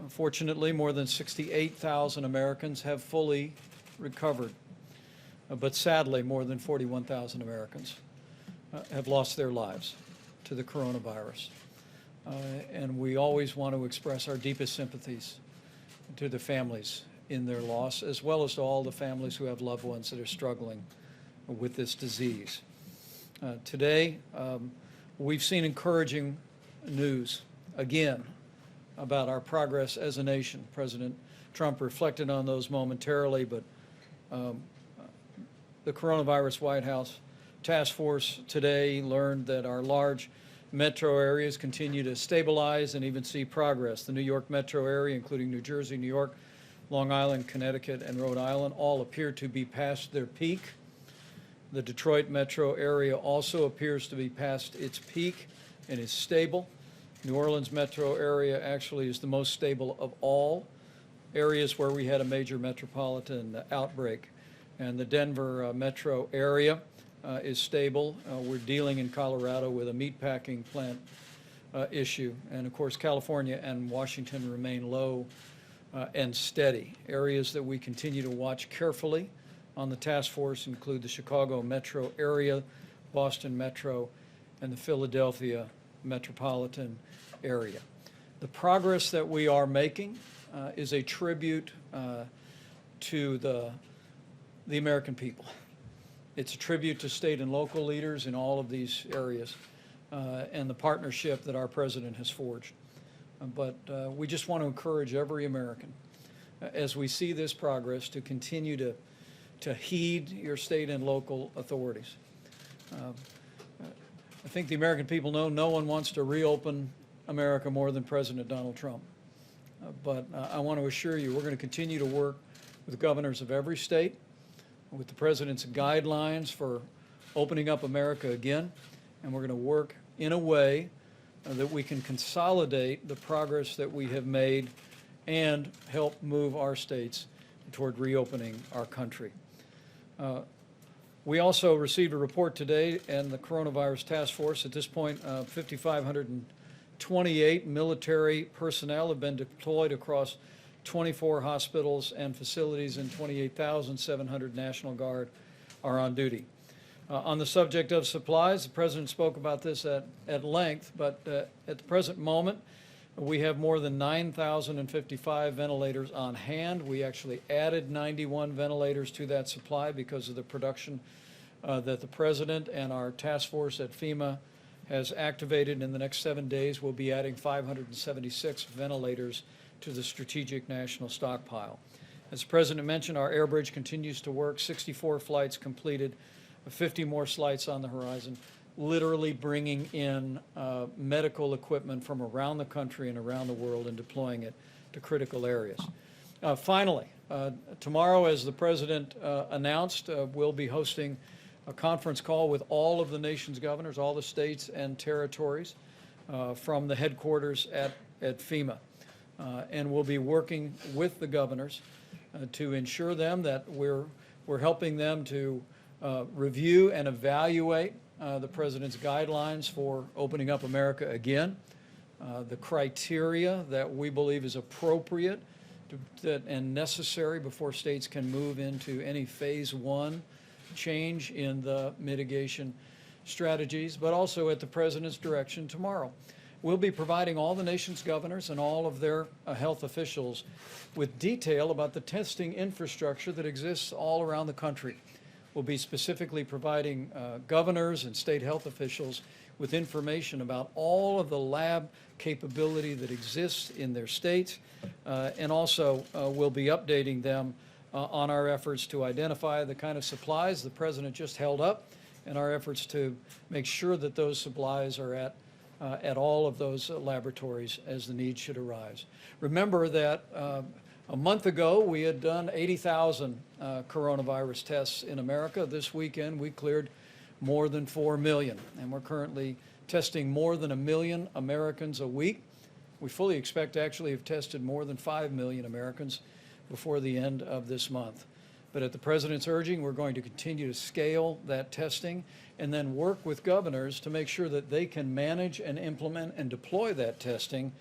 Fortunately, more than 68,000 Americans have fully recovered. But sadly, more than 41,000 Americans have lost their lives to the coronavirus. And we always want to express our deepest sympathies to the families in their loss, as well as to all the families who have loved ones that are struggling with this disease. Today, we've seen encouraging news, again, about our progress as a nation. President Trump reflected on those momentarily, but the Coronavirus White House Task Force today learned that our large metro areas continue to stabilize and even see progress. The New York metro area, including New Jersey, New York, Long Island, Connecticut, and Rhode Island, all appear to be past their peak. The Detroit metro area also appears to be past its peak and is stable. New Orleans metro area actually is the most stable of all areas where we had a major metropolitan outbreak. And the Denver metro area is stable. We're dealing in Colorado with a meatpacking plant issue. And of course, California and Washington remain low and steady. Areas that we continue to watch carefully on the task force include the Chicago metro area, Boston metro, and the Philadelphia metropolitan area. The progress that we are making is a tribute to the American people. It's a tribute to state and local leaders in all of these areas and the partnership that our president has forged. But we just want to encourage every American, as we see this progress, to continue to heed your state and local authorities. I think the American people know no one wants to reopen America more than President Donald Trump. But I want to assure you, we're going to continue to work with governors of every state, with the president's guidelines for opening up America again, and we're going to work in a way that we can consolidate the progress that we have made and help move our states toward reopening our country. We also received a report today, and the Coronavirus Task Force, at this point, 5,528 military personnel have been deployed across 24 hospitals and facilities, and 28,700 National Guard are on duty. On the subject of supplies, the President spoke about this at length, but at the present moment, we have more than 9,055 ventilators on hand. We actually added 91 ventilators to that supply because of the production that the President and our task force at FEMA has activated in the next 7 days. We'll be adding 576 ventilators to the Strategic National Stockpile. As the President mentioned, our air bridge continues to work, 64 flights completed, 50 more flights on the horizon, literally bringing in medical equipment from around the country and around the world and deploying it to critical areas. Finally, tomorrow, as the President announced, we'll be hosting a conference call with all of the nation's governors, all the states and territories from the headquarters at FEMA. And we'll be working with the governors to ensure them that we're helping them to review and evaluate the President's guidelines for opening up America again, the criteria that we believe is appropriate and necessary before states can move into any phase one change in the mitigation strategies, but also at the President's direction tomorrow. We'll be providing all the nation's governors and all of their health officials with detail about the testing infrastructure that exists all around the country. We'll be specifically providing governors and state health officials with information about all of the lab capability that exists in their states, and also we'll be updating them on our efforts to identify the kind of supplies the President just held up and our efforts to make sure that those supplies are at all of those laboratories as the need should arise. Remember that a month ago we had done 80,000 coronavirus tests in America. This weekend we cleared more than 4 million, and we're currently testing more than 1 million Americans a week. We fully expect to actually have tested more than 5 million Americans before the end of this month. But at the President's urging, we're going to continue to scale that testing and then work with governors to make sure that they can manage and implement and deploy that testing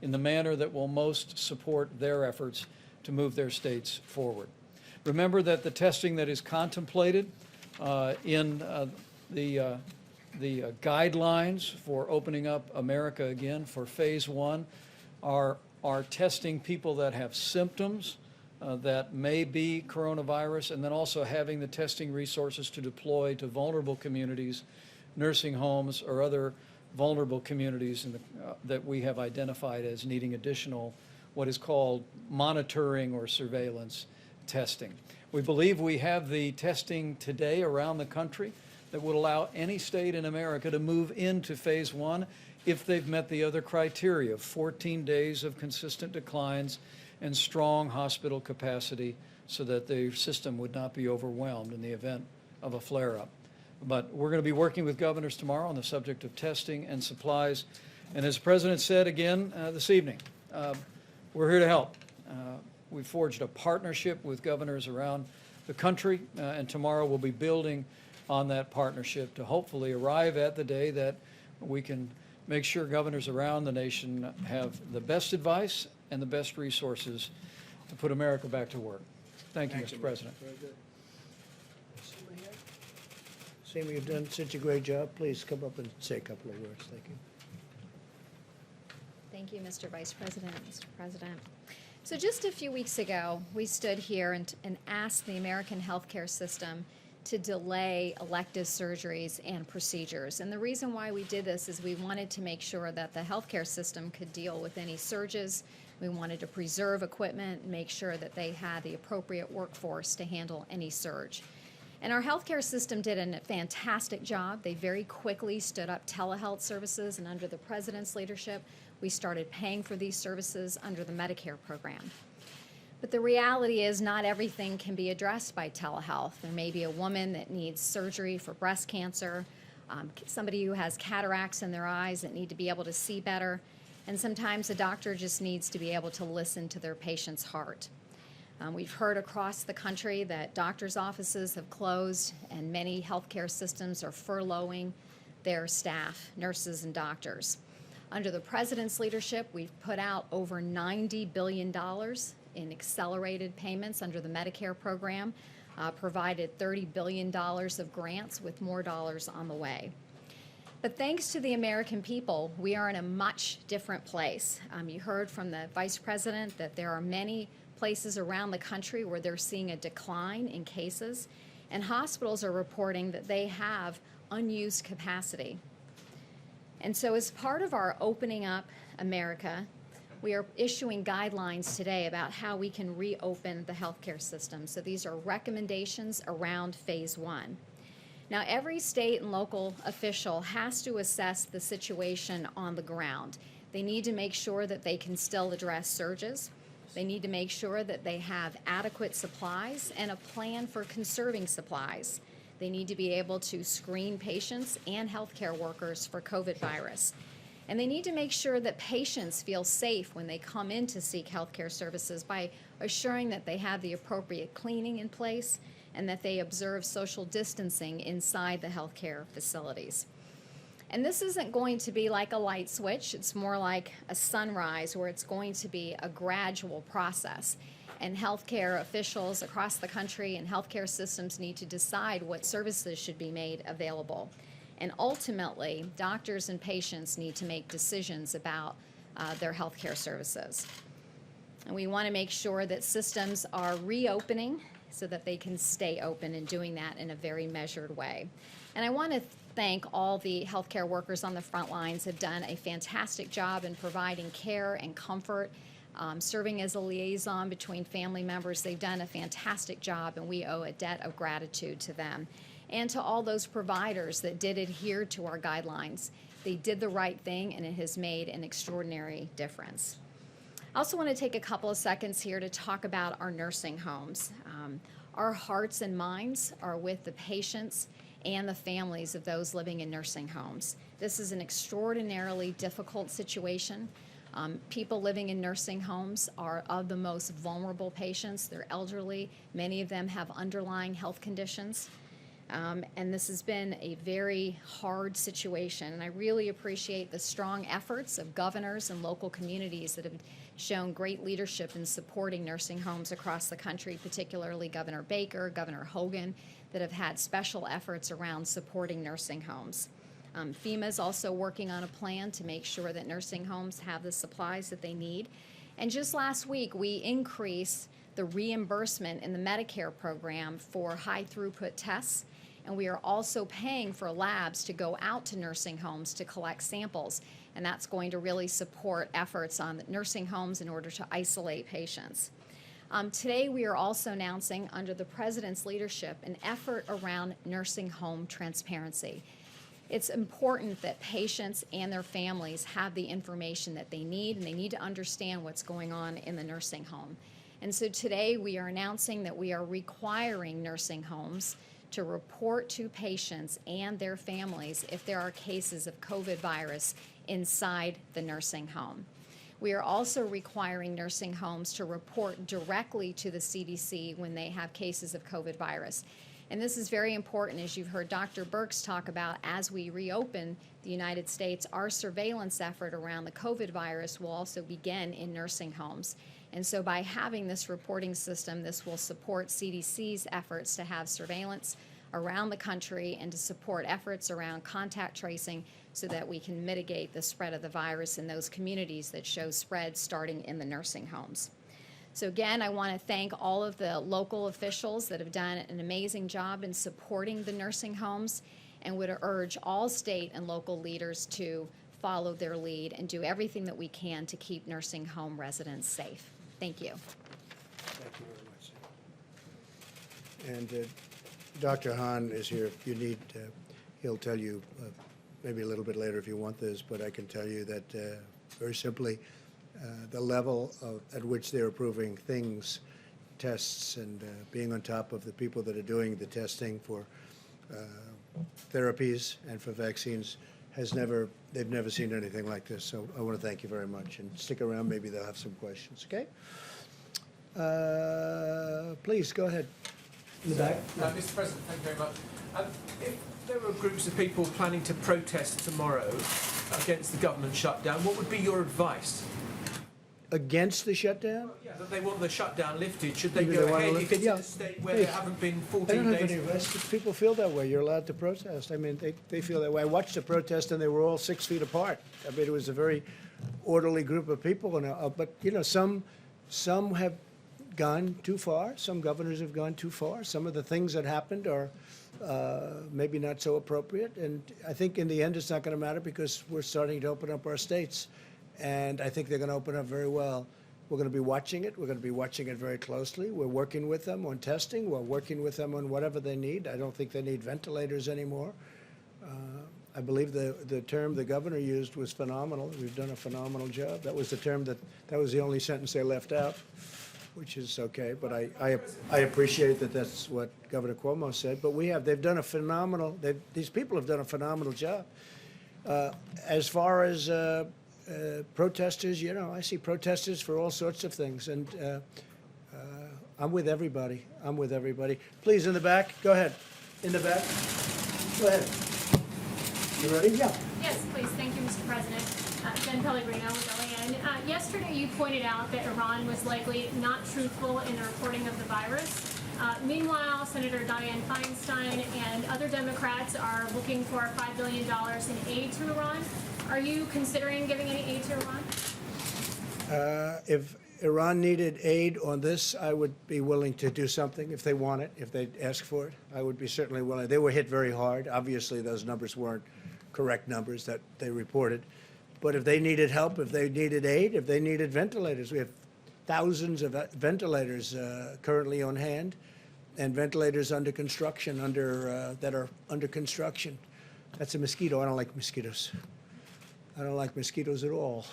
in the manner that will most support their efforts to move their states forward. Remember that the testing that is contemplated in the guidelines for opening up America again for phase one are testing people that have symptoms that may be coronavirus, and then also having the testing resources to deploy to vulnerable communities, nursing homes, or other vulnerable communities that we have identified as needing additional what is called monitoring or surveillance testing. We believe we have the testing today around the country that would allow any state in America to move into phase one if they've met the other criteria of 14 days of consistent declines and strong hospital capacity so that the system would not be overwhelmed in the event of a flare-up. But we're going to be working with governors tomorrow on the subject of testing and supplies. And as the President said again this evening, we're here to help. We've forged a partnership with governors around the country, and tomorrow we'll be building on that partnership to hopefully arrive at the day that we can make sure governors around the nation have the best advice and the best resources to put America back to work. Thank you, Mr. President. Very good. Seema, you've done such a great job. Please come up and say a couple of words. Thank you. Thank you, Mr. Vice President, Mr. President. So just a few weeks ago, we stood here and asked the American healthcare system to delay elective surgeries and procedures. And the reason why we did this is we wanted to make sure that the healthcare system could deal with any surges. We wanted to preserve equipment and make sure that they had the appropriate workforce to handle any surge. And our healthcare system did a fantastic job. They very quickly stood up telehealth services, and under the President's leadership, we started paying for these services under the Medicare program. But the reality is not everything can be addressed by telehealth. There may be a woman that needs surgery for breast cancer, somebody who has cataracts in their eyes that need to be able to see better, and sometimes a doctor just needs to be able to listen to their patient's heart. We've heard across the country that doctors' offices have closed and many healthcare systems are furloughing their staff, nurses and doctors. Under the President's leadership, we've put out over $90 billion in accelerated payments under the Medicare program, provided $30 billion of grants with more dollars on the way. But thanks to the American people, we are in a much different place. You heard from the Vice President that there are many places around the country where they're seeing a decline in cases. And hospitals are reporting that they have unused capacity. And so as part of our Opening Up America, we are issuing guidelines today about how we can reopen the healthcare system. So these are recommendations around phase 1. Now, every state and local official has to assess the situation on the ground. They need to make sure that they can still address surges. They need to make sure that they have adequate supplies and a plan for conserving supplies. They need to be able to screen patients and healthcare workers for COVID virus. And they need to make sure that patients feel safe when they come in to seek healthcare services by assuring that they have the appropriate cleaning in place and that they observe social distancing inside the healthcare facilities. And this isn't going to be like a light switch. It's more like a sunrise where it's going to be a gradual process. And healthcare officials across the country and healthcare systems need to decide what services should be made available. And ultimately, doctors and patients need to make decisions about their healthcare services. And we want to make sure that systems are reopening so that they can stay open and doing that in a very measured way. And I want to thank all the healthcare workers on the front lines who have done a fantastic job in providing care and comfort, serving as a liaison between family members. They've done a fantastic job, and we owe a debt of gratitude to them. And to all those providers that did adhere to our guidelines. They did the right thing, and it has made an extraordinary difference. I also want to take a couple of seconds here to talk about our nursing homes. Our hearts and minds are with the patients and the families of those living in nursing homes. This is an extraordinarily difficult situation. People living in nursing homes are of the most vulnerable patients. They're elderly. Many of them have underlying health conditions. And this has been a very hard situation. And I really appreciate the strong efforts of governors and local communities that have shown great leadership in supporting nursing homes across the country, particularly Governor Baker, Governor Hogan, that have had special efforts around supporting nursing homes. FEMA is also working on a plan to make sure that nursing homes have the supplies that they need. And just last week, we increased the reimbursement in the Medicare program for high throughput tests. And we are also paying for labs to go out to nursing homes to collect samples. And that's going to really support efforts on nursing homes in order to isolate patients. Today, we are also announcing, under the President's leadership, an effort around nursing home transparency. It's important that patients and their families have the information that they need, and they need to understand what's going on in the nursing home. And so today, we are announcing that we are requiring nursing homes to report to patients and their families if there are cases of COVID virus inside the nursing home. We are also requiring nursing homes to report directly to the CDC when they have cases of COVID virus. And this is very important, as you've heard Dr. Birx talk about. As we reopen the United States, our surveillance effort around the COVID virus will also begin in nursing homes. And so by having this reporting system, this will support CDC's efforts to have surveillance around the country and to support efforts around contact tracing so that we can mitigate the spread of the virus in those communities that show spread starting in the nursing homes. So again, I want to thank all of the local officials that have done an amazing job in supporting the nursing homes, and would urge all state and local leaders to follow their lead and do everything that we can to keep nursing home residents safe. Thank you. Thank you very much. And Dr. Hahn is here. If you need, he'll tell you maybe a little bit later if you want this, but I can tell you that very simply, the level at which they're approving things, tests, and being on top of the people that are doing the testing for therapies and for vaccines they've never seen anything like this. So I want to thank you very much, and stick around. Maybe they'll have some questions. Okay? Please go ahead. In the back. Mr. President, thank you very much. If there were groups of people planning to protest tomorrow against the government shutdown, what would be your advice? Against the shutdown? Yeah, that they want the shutdown lifted. Should they Maybe go they want to ahead lift if it, it's yeah. in a state where Hey, there haven't been I 14 don't have days? any arrested. People feel that way. You're allowed to protest. I mean, they feel that way. I watched the protest, and they were all 6 feet apart. I mean, it was a very orderly group of people. And but you know, some have gone too far. Some governors have gone too far. Some of the things that happened are maybe not so appropriate. And I think in the end, it's not going to matter because we're starting to open up our states. And I think they're going to open up very well. We're going to be watching it. We're going to be watching it very closely. We're working with them on testing. We're working with them on whatever they need. I don't think they need ventilators anymore. I believe the term the governor used was phenomenal. We've done a phenomenal job. That was the term that was the only sentence they left out, which is okay. But I appreciate that that's what Governor Cuomo said. But they've done a phenomenal. These people have done a phenomenal job. As far as protesters, I see protesters for all sorts of things, and I'm with everybody. I'm with everybody. Please, in the back. Go ahead. In the back. Go ahead. You ready? Yeah. Yes, please. Thank you, Mr. President. Jen Pellegrino with OAN. Yesterday, you pointed out that Iran was likely not truthful in the reporting of the virus. Meanwhile, Senator Dianne Feinstein and other Democrats are looking for $5 billion in aid to Iran. Are you considering giving any aid to Iran? If Iran needed aid on this, I would be willing to do something if they want it, if they ask for it. I would be certainly willing. They were hit very hard. Obviously, those numbers weren't correct numbers that they reported. But if they needed help, if they needed aid, if they needed ventilators, we have thousands of ventilators currently on hand, and ventilators under construction, that are under construction. That's a mosquito. I don't like mosquitoes. I don't like mosquitoes at all.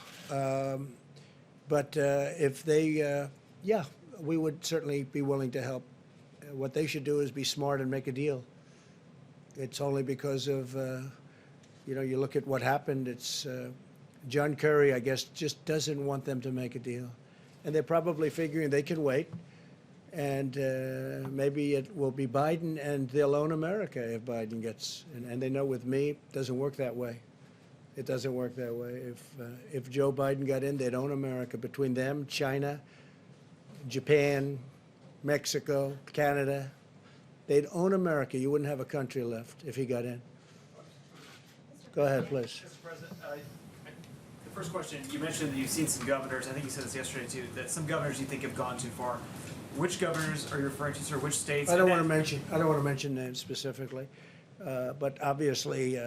But if they, we would certainly be willing to help. What they should do is be smart and make a deal. It's only because of, you look at what happened. It's John Kerry, I guess, just doesn't want them to make a deal. And they're probably figuring they can wait. And maybe it will be Biden, and they'll own America if Biden gets. And they know with me, it doesn't work that way. It doesn't work that way. If Joe Biden got in, they'd own America. Between them, China, Japan, Mexico, Canada, they'd own America. You wouldn't have a country left if he got in. Go ahead, please. Mr. President, the first question, you mentioned that you've seen some governors, I think you said this yesterday too, that some governors you think have gone too far. Which governors are you referring to, sir? Which states? I don't want to mention names specifically, but obviously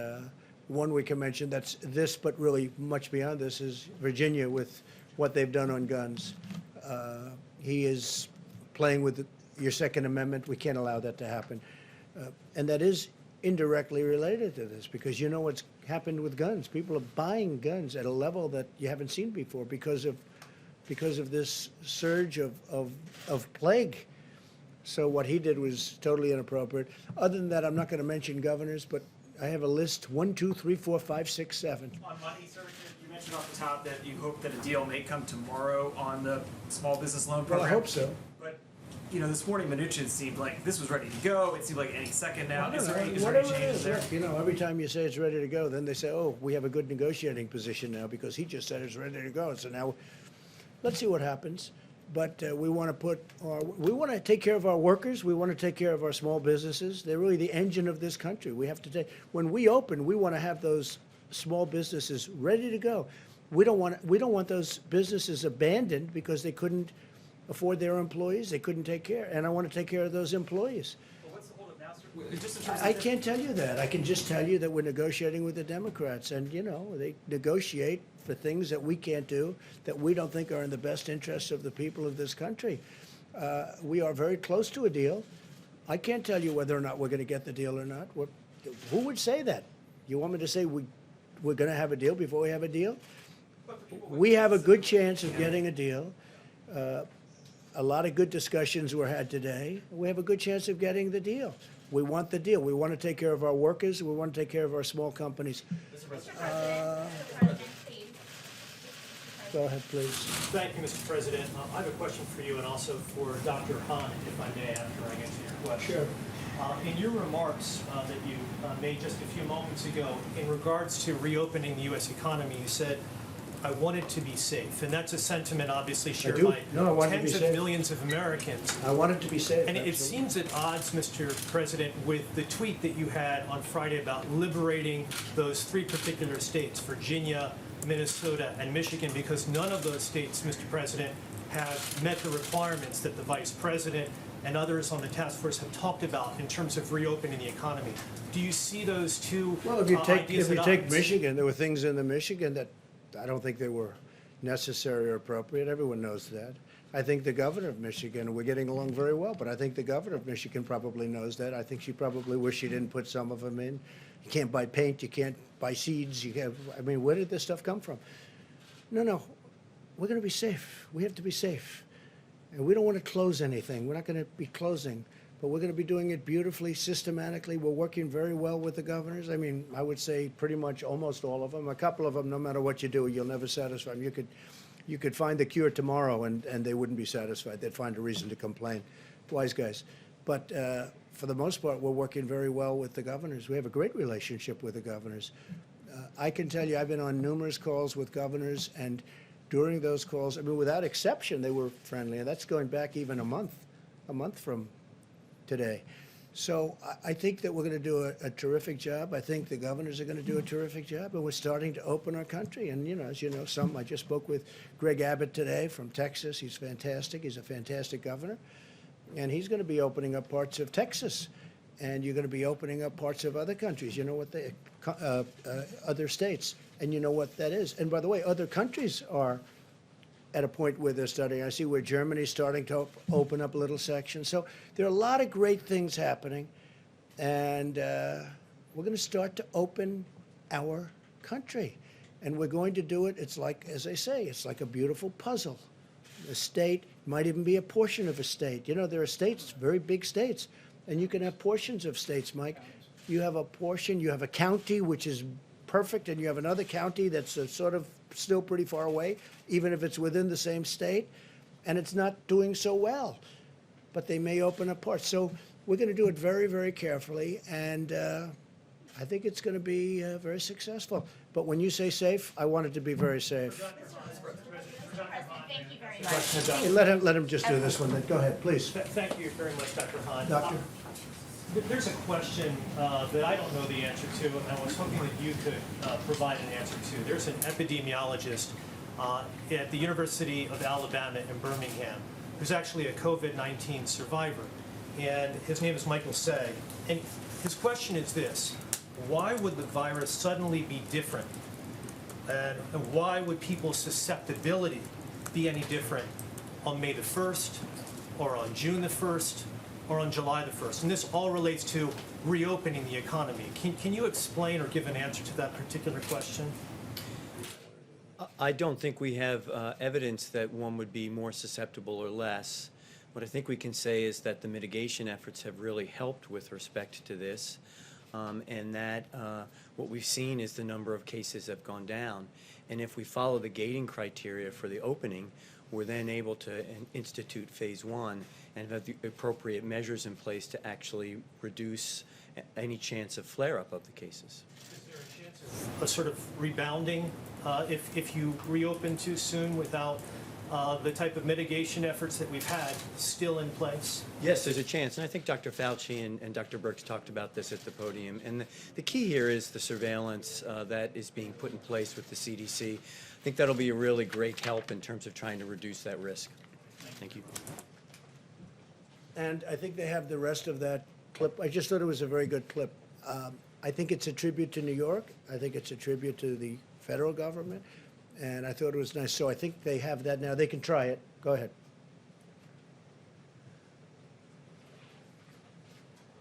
one we can mention that's this, but really much beyond this is Virginia with what they've done on guns. He is playing with your Second Amendment. We can't allow that to happen, and that is indirectly related to this because you know what's happened with guns. People are buying guns at a level that you haven't seen before because of this surge of plague. So what he did was totally inappropriate. Other than that, I'm not going to mention governors, but I have a list: 1, 2, 3, 4, 5, 6, 7. On money, sir, you mentioned off the top that you hope that a deal may come tomorrow on the small business loan program. Well, I hope so. But, this morning Mnuchin seemed like this was ready to go. It seemed like any second now. Is there any Whatever it changes is, there? look, every time you say it's ready to go, then they say, oh, we have a good negotiating position now because he just said it's ready to go. So now let's see what happens. But we want to take care of our workers. We want to take care of our small businesses. They're really the engine of this country. We have to when we open, we want to have those small businesses ready to go. We don't want those businesses abandoned because they couldn't afford their employees. They couldn't take care. And I want to take care of those employees. Well, what's the holdup now, sir? Just in terms I of can't tell you that. I can just tell you that we're negotiating with the Democrats, and they negotiate for things that we can't do, that we don't think are in the best interests of the people of this country. We are very close to a deal. I can't tell you whether or not we're going to get the deal or not. Who would say that? You want me to say we're going to have a deal before we have a deal? We have a good chance of getting a deal. A lot of good discussions were had today. We have a good chance of getting the deal. We want the deal. We want to take care of our workers. We want to take care of our small companies. Mr. President, please. Go ahead, please. Thank you, Mr. President. I have a question for you and also for Dr. Hahn, if I may, after I get to your question. Sure. In your remarks that you made just a few moments ago, in regards to reopening the U.S. economy, you said, I want it to be safe. And that's a sentiment obviously shared do. by No, I want it to be tens safe. of millions of Americans. I want it to be safe. And it absolutely. seems at odds, Mr. President, with the tweet that you had on Friday about liberating those 3 particular states, Virginia, Minnesota, and Michigan, because none of those states, Mr. President, have met the requirements that the Vice President and others on the task force have talked about in terms of reopening the economy. Do you see those two Well, if you ideas at take odds? Michigan, there were things in the Michigan that I don't think they were necessary or appropriate. Everyone knows that. I think the governor of Michigan, we're getting along very well, but I think the governor of Michigan probably knows that. I think she probably wished she didn't put some of them in. You can't buy paint, you can't buy seeds, I mean, where did this stuff come from? No, we're going to be safe. We have to be safe. And we don't want to close anything. We're not going to be closing, but we're going to be doing it beautifully, systematically. We're working very well with the governors. I mean, I would say pretty much almost all of them. A couple of them, no matter what you do, you'll never satisfy them. You could find the cure tomorrow, and they wouldn't be satisfied. They'd find a reason to complain. Wise guys. But for the most part, we're working very well with the governors. We have a great relationship with the governors. I can tell you, I've been on numerous calls with governors, and during those calls, I mean, without exception, they were friendly, and that's going back even a month from today. So I think that we're going to do a terrific job. I think the governors are going to do a terrific job, and we're starting to open our country. And, as you know, I just spoke with Greg Abbott today from Texas. He's fantastic. He's a fantastic governor. And he's going to be opening up parts of Texas, and you're going to be opening up parts of other countries. You know what other states, and you know what that is. And by the way, other countries are at a point where they're studying. I see where Germany's starting to open up a little section. So there are a lot of great things happening, and we're going to start to open our country. And we're going to do it, it's like, as I say, it's like a beautiful puzzle. A state might even be a portion of a state. There are states, very big states, and you can have portions of states, Mike. You have a portion, you have a county, which is perfect, and you have another county that's sort of still pretty far away, even if it's within the same state, and it's not doing so well. But they may open up parts. So we're going to do it very, very carefully, and I think it's going to be very successful. But when you say safe, I want it to be very safe. Thank you very much. Hey, let him just do this one then. Go ahead, please. Thank you very much, Dr. Hahn. Doctor? There's a question that I don't know the answer to, and I was hoping that you could provide an answer to. There's an epidemiologist at the University of Alabama in Birmingham who's actually a COVID-19 survivor, and his name is Michael Say. And his question is this: why would the virus suddenly be different? And why would people's susceptibility be any different on May the 1st, or on June the 1st, or on July the 1st? And this all relates to reopening the economy. Can you explain or give an answer to that particular question? I don't think we have evidence that one would be more susceptible or less. What I think we can say is that the mitigation efforts have really helped with respect to this, and that what we've seen is the number of cases have gone down. And if we follow the gating criteria for the opening, we're then able to institute phase one and have the appropriate measures in place to actually reduce any chance of flare-up of the cases. Is there a chance of a sort of rebounding if you reopen too soon without the type of mitigation efforts that we've had still in place? Yes, there's a chance, and I think Dr. Fauci and Dr. Birx talked about this at the podium. And the key here is the surveillance that is being put in place with the CDC. I think that'll be a really great help in terms of trying to reduce that risk. Thank you. And I think they have the rest of that clip. I just thought it was a very good clip. I think it's a tribute to New York. I think it's a tribute to the federal government. And I thought it was nice. So I think they have that now. They can try it. Go ahead.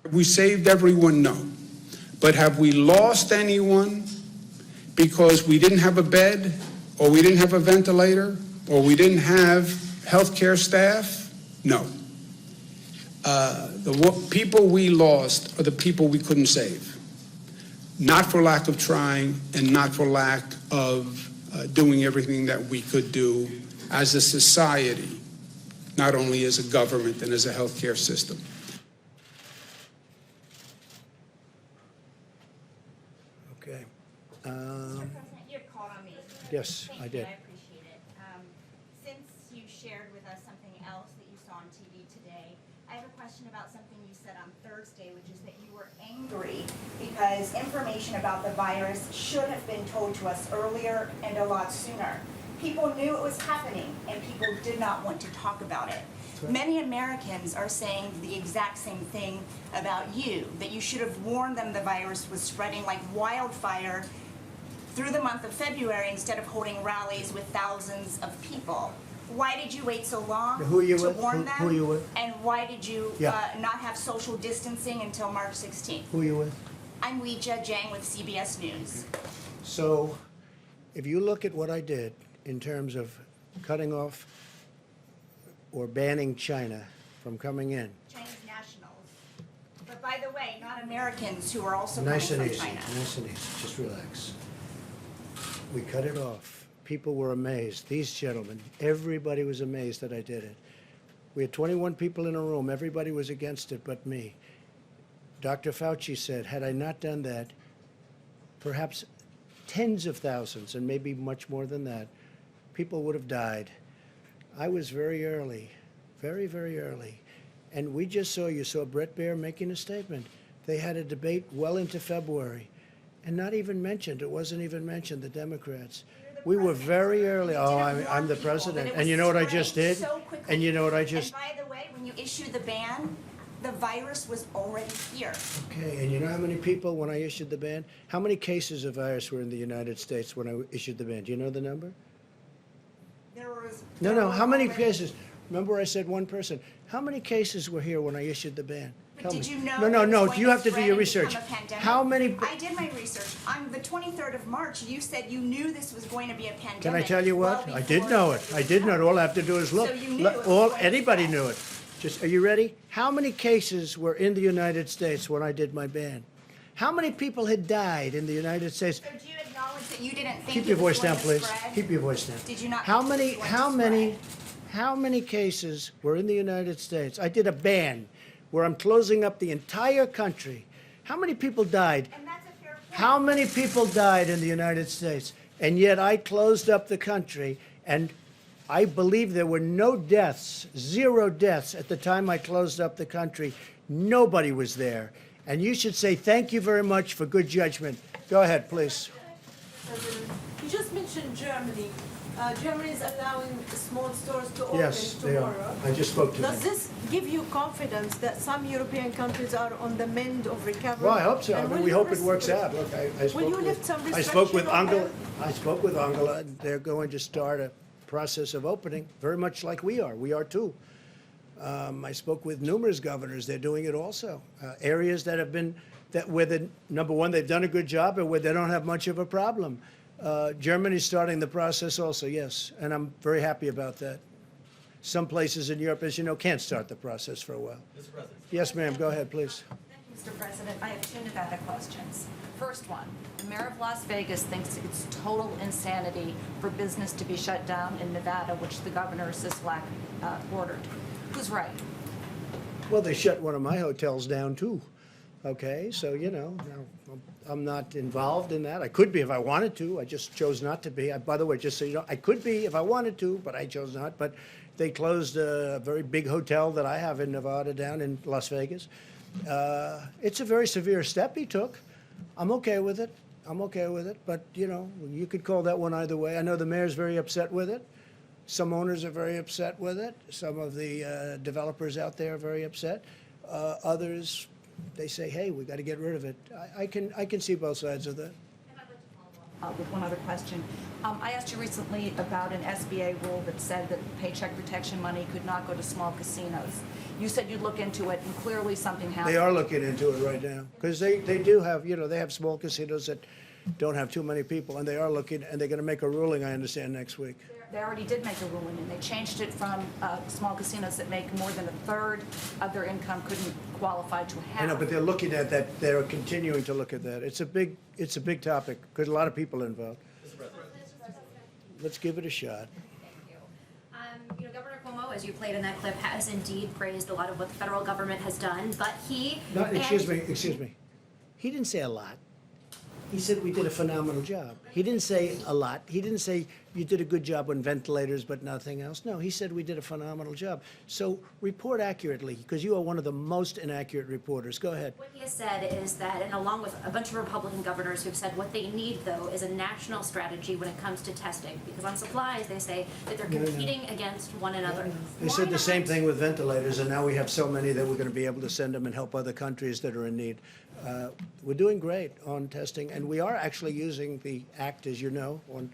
Have we saved everyone? No. But have we lost anyone because we didn't have a bed, or we didn't have a ventilator, or we didn't have healthcare staff? No. The people we lost are the people we couldn't save. Not for lack of trying, and not for lack of doing everything that we could do as a society, not only as a government and as a healthcare system. Okay. Mr. President, you had called on me. Yes, I Thank did. you, I appreciate it. Since you shared with us something else that you saw on TV today, I have a question about something you said on Thursday, which is that you were angry because information about the virus should have been told to us earlier and a lot sooner. People knew it was happening, and people did not want to talk about it. Many Americans are saying the exact same thing about you, that you should have warned them the virus was spreading like wildfire through the month of February instead of holding rallies with thousands of people. Why did you wait so long Who are you to with? warn them? Who are you with? And why did you Yeah. not have social distancing until March 16th? Who are you with? I'm Weijia Jiang with CBS News. So, if you look at what I did in terms of cutting off or banning China from coming in, Chinese nationals. But by the way, not Americans who are also coming nice and from easy, China. nice and easy, just relax. We cut it off. People were amazed. These gentlemen, everybody was amazed that I did it. We had 21 people in a room. Everybody was against it but me. Dr. Fauci said, had I not done that, perhaps tens of thousands, and maybe much more than that, people would have died. I was very early, very, very early. And we just saw, you saw Brett Baer making a statement. They had a debate well into February, and not even mentioned, it wasn't even mentioned, the Democrats. We were very early, You oh, didn't I'm warn the people that president. it And was you know what I just spreading did? so quickly. And you know what I just, And by the way, when you issued the ban, the virus was already here. okay, and you know how many people, when I issued the ban, how many cases of virus were in the United States when I issued the ban? Do you know the number? There was. No, there no, were how many already- cases? Remember I said one person. How many cases were here when I issued the ban? But Tell did me. you know No, it no, was no, going you to have to do spread your and research. become a pandemic? How many, I did my research. On the 23rd of March, you said you knew this was going to be a pandemic. can I tell you what? well I did before know it. I did know it. All I have to do is look. So you knew Look, it was all, going to anybody spread. knew it. Just, are you ready? How many cases were in the United States when I did my ban? How many people had died in the United States? So do you acknowledge that you didn't think Keep it your was voice going down, to please. spread? Keep your voice down. Did you not How think it many, was going how to many, spread? how many cases were in the United States? I did a ban where I'm closing up the entire country. How many people died? And that's a fair point. How many people died in the United States? And yet I closed up the country, and I believe there were no deaths, 0 deaths at the time I closed up the country. Nobody was there. And you should say thank you very much for good judgment. Go ahead, please. President, you just mentioned Germany. Germany is allowing small stores to open Yes, they are. tomorrow. I just spoke to Does them. this give you confidence that some European countries are on the mend of recovery? Well, I hope so. I And mean, will we you hope it res- works out. Look, I spoke you with, lift some I spoke with restriction on Angela. them? I spoke with Angela. And they're going to start a process of opening, very much like we are. We are too. I spoke with numerous governors. They're doing it also. Areas that have been, that where the, number one, they've done a good job and where they don't have much of a problem. Germany's starting the process also, yes, and I'm very happy about that. Some places in Europe, as you know, can't start the process for a while. Mr. President. Yes, ma'am, go ahead, please. Mr. President, I have two Nevada questions. First one, the mayor of Las Vegas thinks it's total insanity for business to be shut down in Nevada, which the governor Sisolak ordered. Who's right? Well, they shut one of my hotels down too. Okay, so, you know, now, I'm not involved in that. I could be if I wanted to. I just chose not to be. By the way, just so you know, I could be if I wanted to, but I chose not. But they closed a very big hotel that I have in Nevada down in Las Vegas. It's a very severe step he took. I'm okay with it. I'm okay with it. But, you know, you could call that one either way. I know the mayor's very upset with it. Some owners are very upset with it. Some of the developers out there are very upset. Others, they say, hey, we got to get rid of it. I can see both sides of that. With one other question. I asked you recently about an SBA rule that said that paycheck protection money could not go to small casinos. You said you'd look into it, and clearly something happened. They are looking into it right now because they do have, you know, they have small casinos that don't have too many people, and they are looking, and they're going to make a ruling, I understand, next week. They already did make a ruling, and they changed it from small casinos that make more than a third of their income couldn't qualify to half. I know, but they're looking at that. They're continuing to look at that. It's a big topic because a lot of people are involved. Let's give it a shot. Governor Cuomo, as you played in that clip, has indeed praised a lot of what the federal government has done, but he... Excuse me. He didn't say a lot. He said we did a phenomenal job. He didn't say a lot. He didn't say you did a good job on ventilators but nothing else. No, he said we did a phenomenal job. So report accurately, because you are one of the most inaccurate reporters. Go ahead. What he has said is that, and along with a bunch of Republican governors who've said what they need, though, is a national strategy when it comes to testing. Because on supplies, they say that they're competing against one another. They said the same thing with ventilators, and now we have so many that we're going to be able to send them and help other countries that are in need. We're doing great on testing, and we are actually using the Act, as you know, on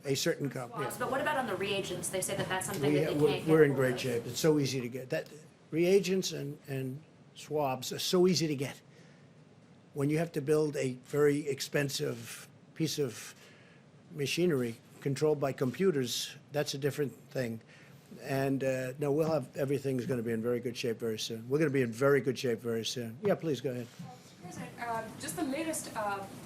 a certain company. But what about on the reagents? They say that that's something that they can't get. We're in hold great of. shape. It's so easy to get. That reagents and swabs are so easy to get. When you have to build a very expensive piece of machinery controlled by computers, that's a different thing. And no, we'll have, everything's going to be in very good shape very soon. We're going to be in very good shape very soon. Yeah, please go ahead. President, just the latest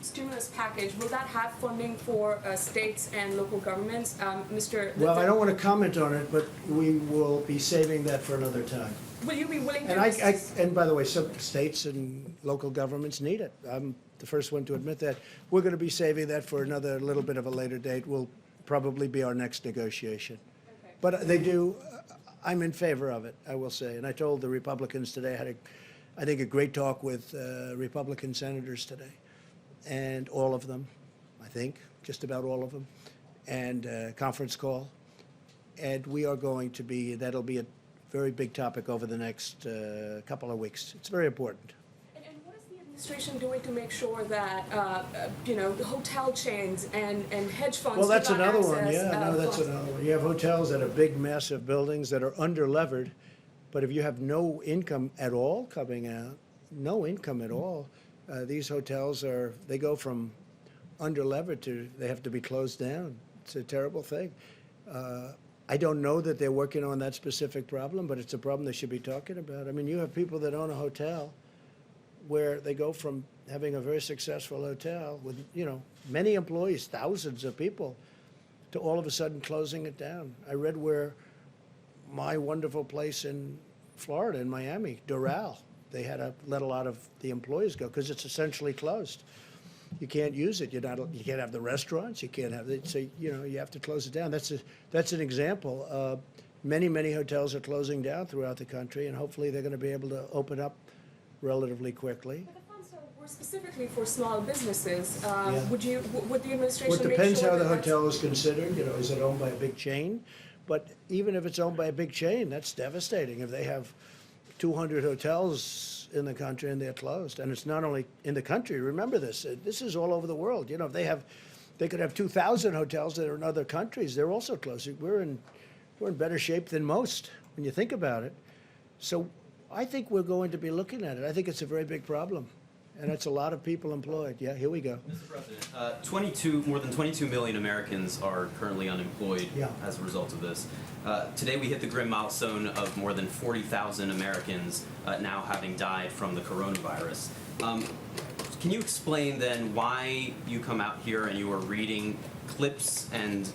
stimulus package, will that have funding for states and local governments? Well, I don't want to comment on it, but we will be saving that for another time. Will you be willing to? And and by the way, some states and local governments need it. I'm the first one to admit that. We're going to be saving that for another little bit of a later date. Will probably be our next negotiation. Okay. But they do, I'm in favor of it, I will say. And I told the Republicans today, I had I think a great talk with Republican senators today, and all of them, I think, just about all of them, and conference call. And we are going to be, that'll be a very big topic over the next couple of weeks. It's very important. And what is the administration doing to make sure that, the hotel chains and hedge funds Well, that's do not another one, access, yeah, no, that's funds? another one. You have hotels that are big, massive buildings that are under-levered, but if you have no income at all coming out, no income at all, these hotels they go from under-levered to, they have to be closed down. It's a terrible thing. I don't know that they're working on that specific problem, but it's a problem they should be talking about. I mean, you have people that own a hotel where they go from having a very successful hotel with, many employees, thousands of people, to all of a sudden closing it down. I read where my wonderful place in Florida, in Miami, Doral, they had to let a lot of the employees go because it's essentially closed. You can't use it. You can't have the restaurants. You can't have it. So you have to close it down. That's an example. Many hotels are closing down throughout the country, and hopefully they're going to be able to open up relatively quickly. But the funds were specifically for small businesses. Yeah. Would the administration Well, it make depends sure how the that that's- hotel is considered. Is it owned by a big chain? But even if it's owned by a big chain, that's devastating. If they have 200 hotels in the country and they're closed, and it's not only in the country. Remember this. This is all over the world. If they could have 2,000 hotels that are in other countries. They're also closed. We're in better shape than most when you think about it. So I think we're going to be looking at it. I think it's a very big problem, and it's a lot of people employed. Yeah, here we go. Mr. President, more than 22 million Americans are currently unemployed as a result of this. Today we hit the grim milestone of more than 40,000 Americans now having died from the coronavirus. Can you explain then why you come out here and you are reading clips and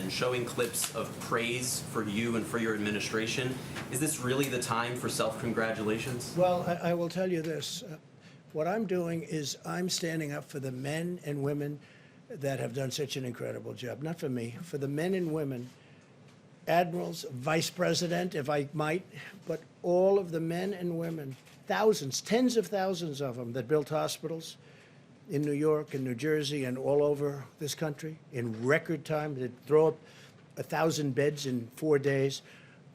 showing clips of praise for you and for your administration? Is this really the time for self-congratulations? Well, I will tell you this. What I'm doing is I'm standing up for the men and women that have done such an incredible job. Not for me, for the men and women, admirals, vice president, if I might, but all of the men and women, thousands, tens of thousands of them that built hospitals in New York and New Jersey and all over this country in record time. They'd throw up 1,000 beds in 4 days.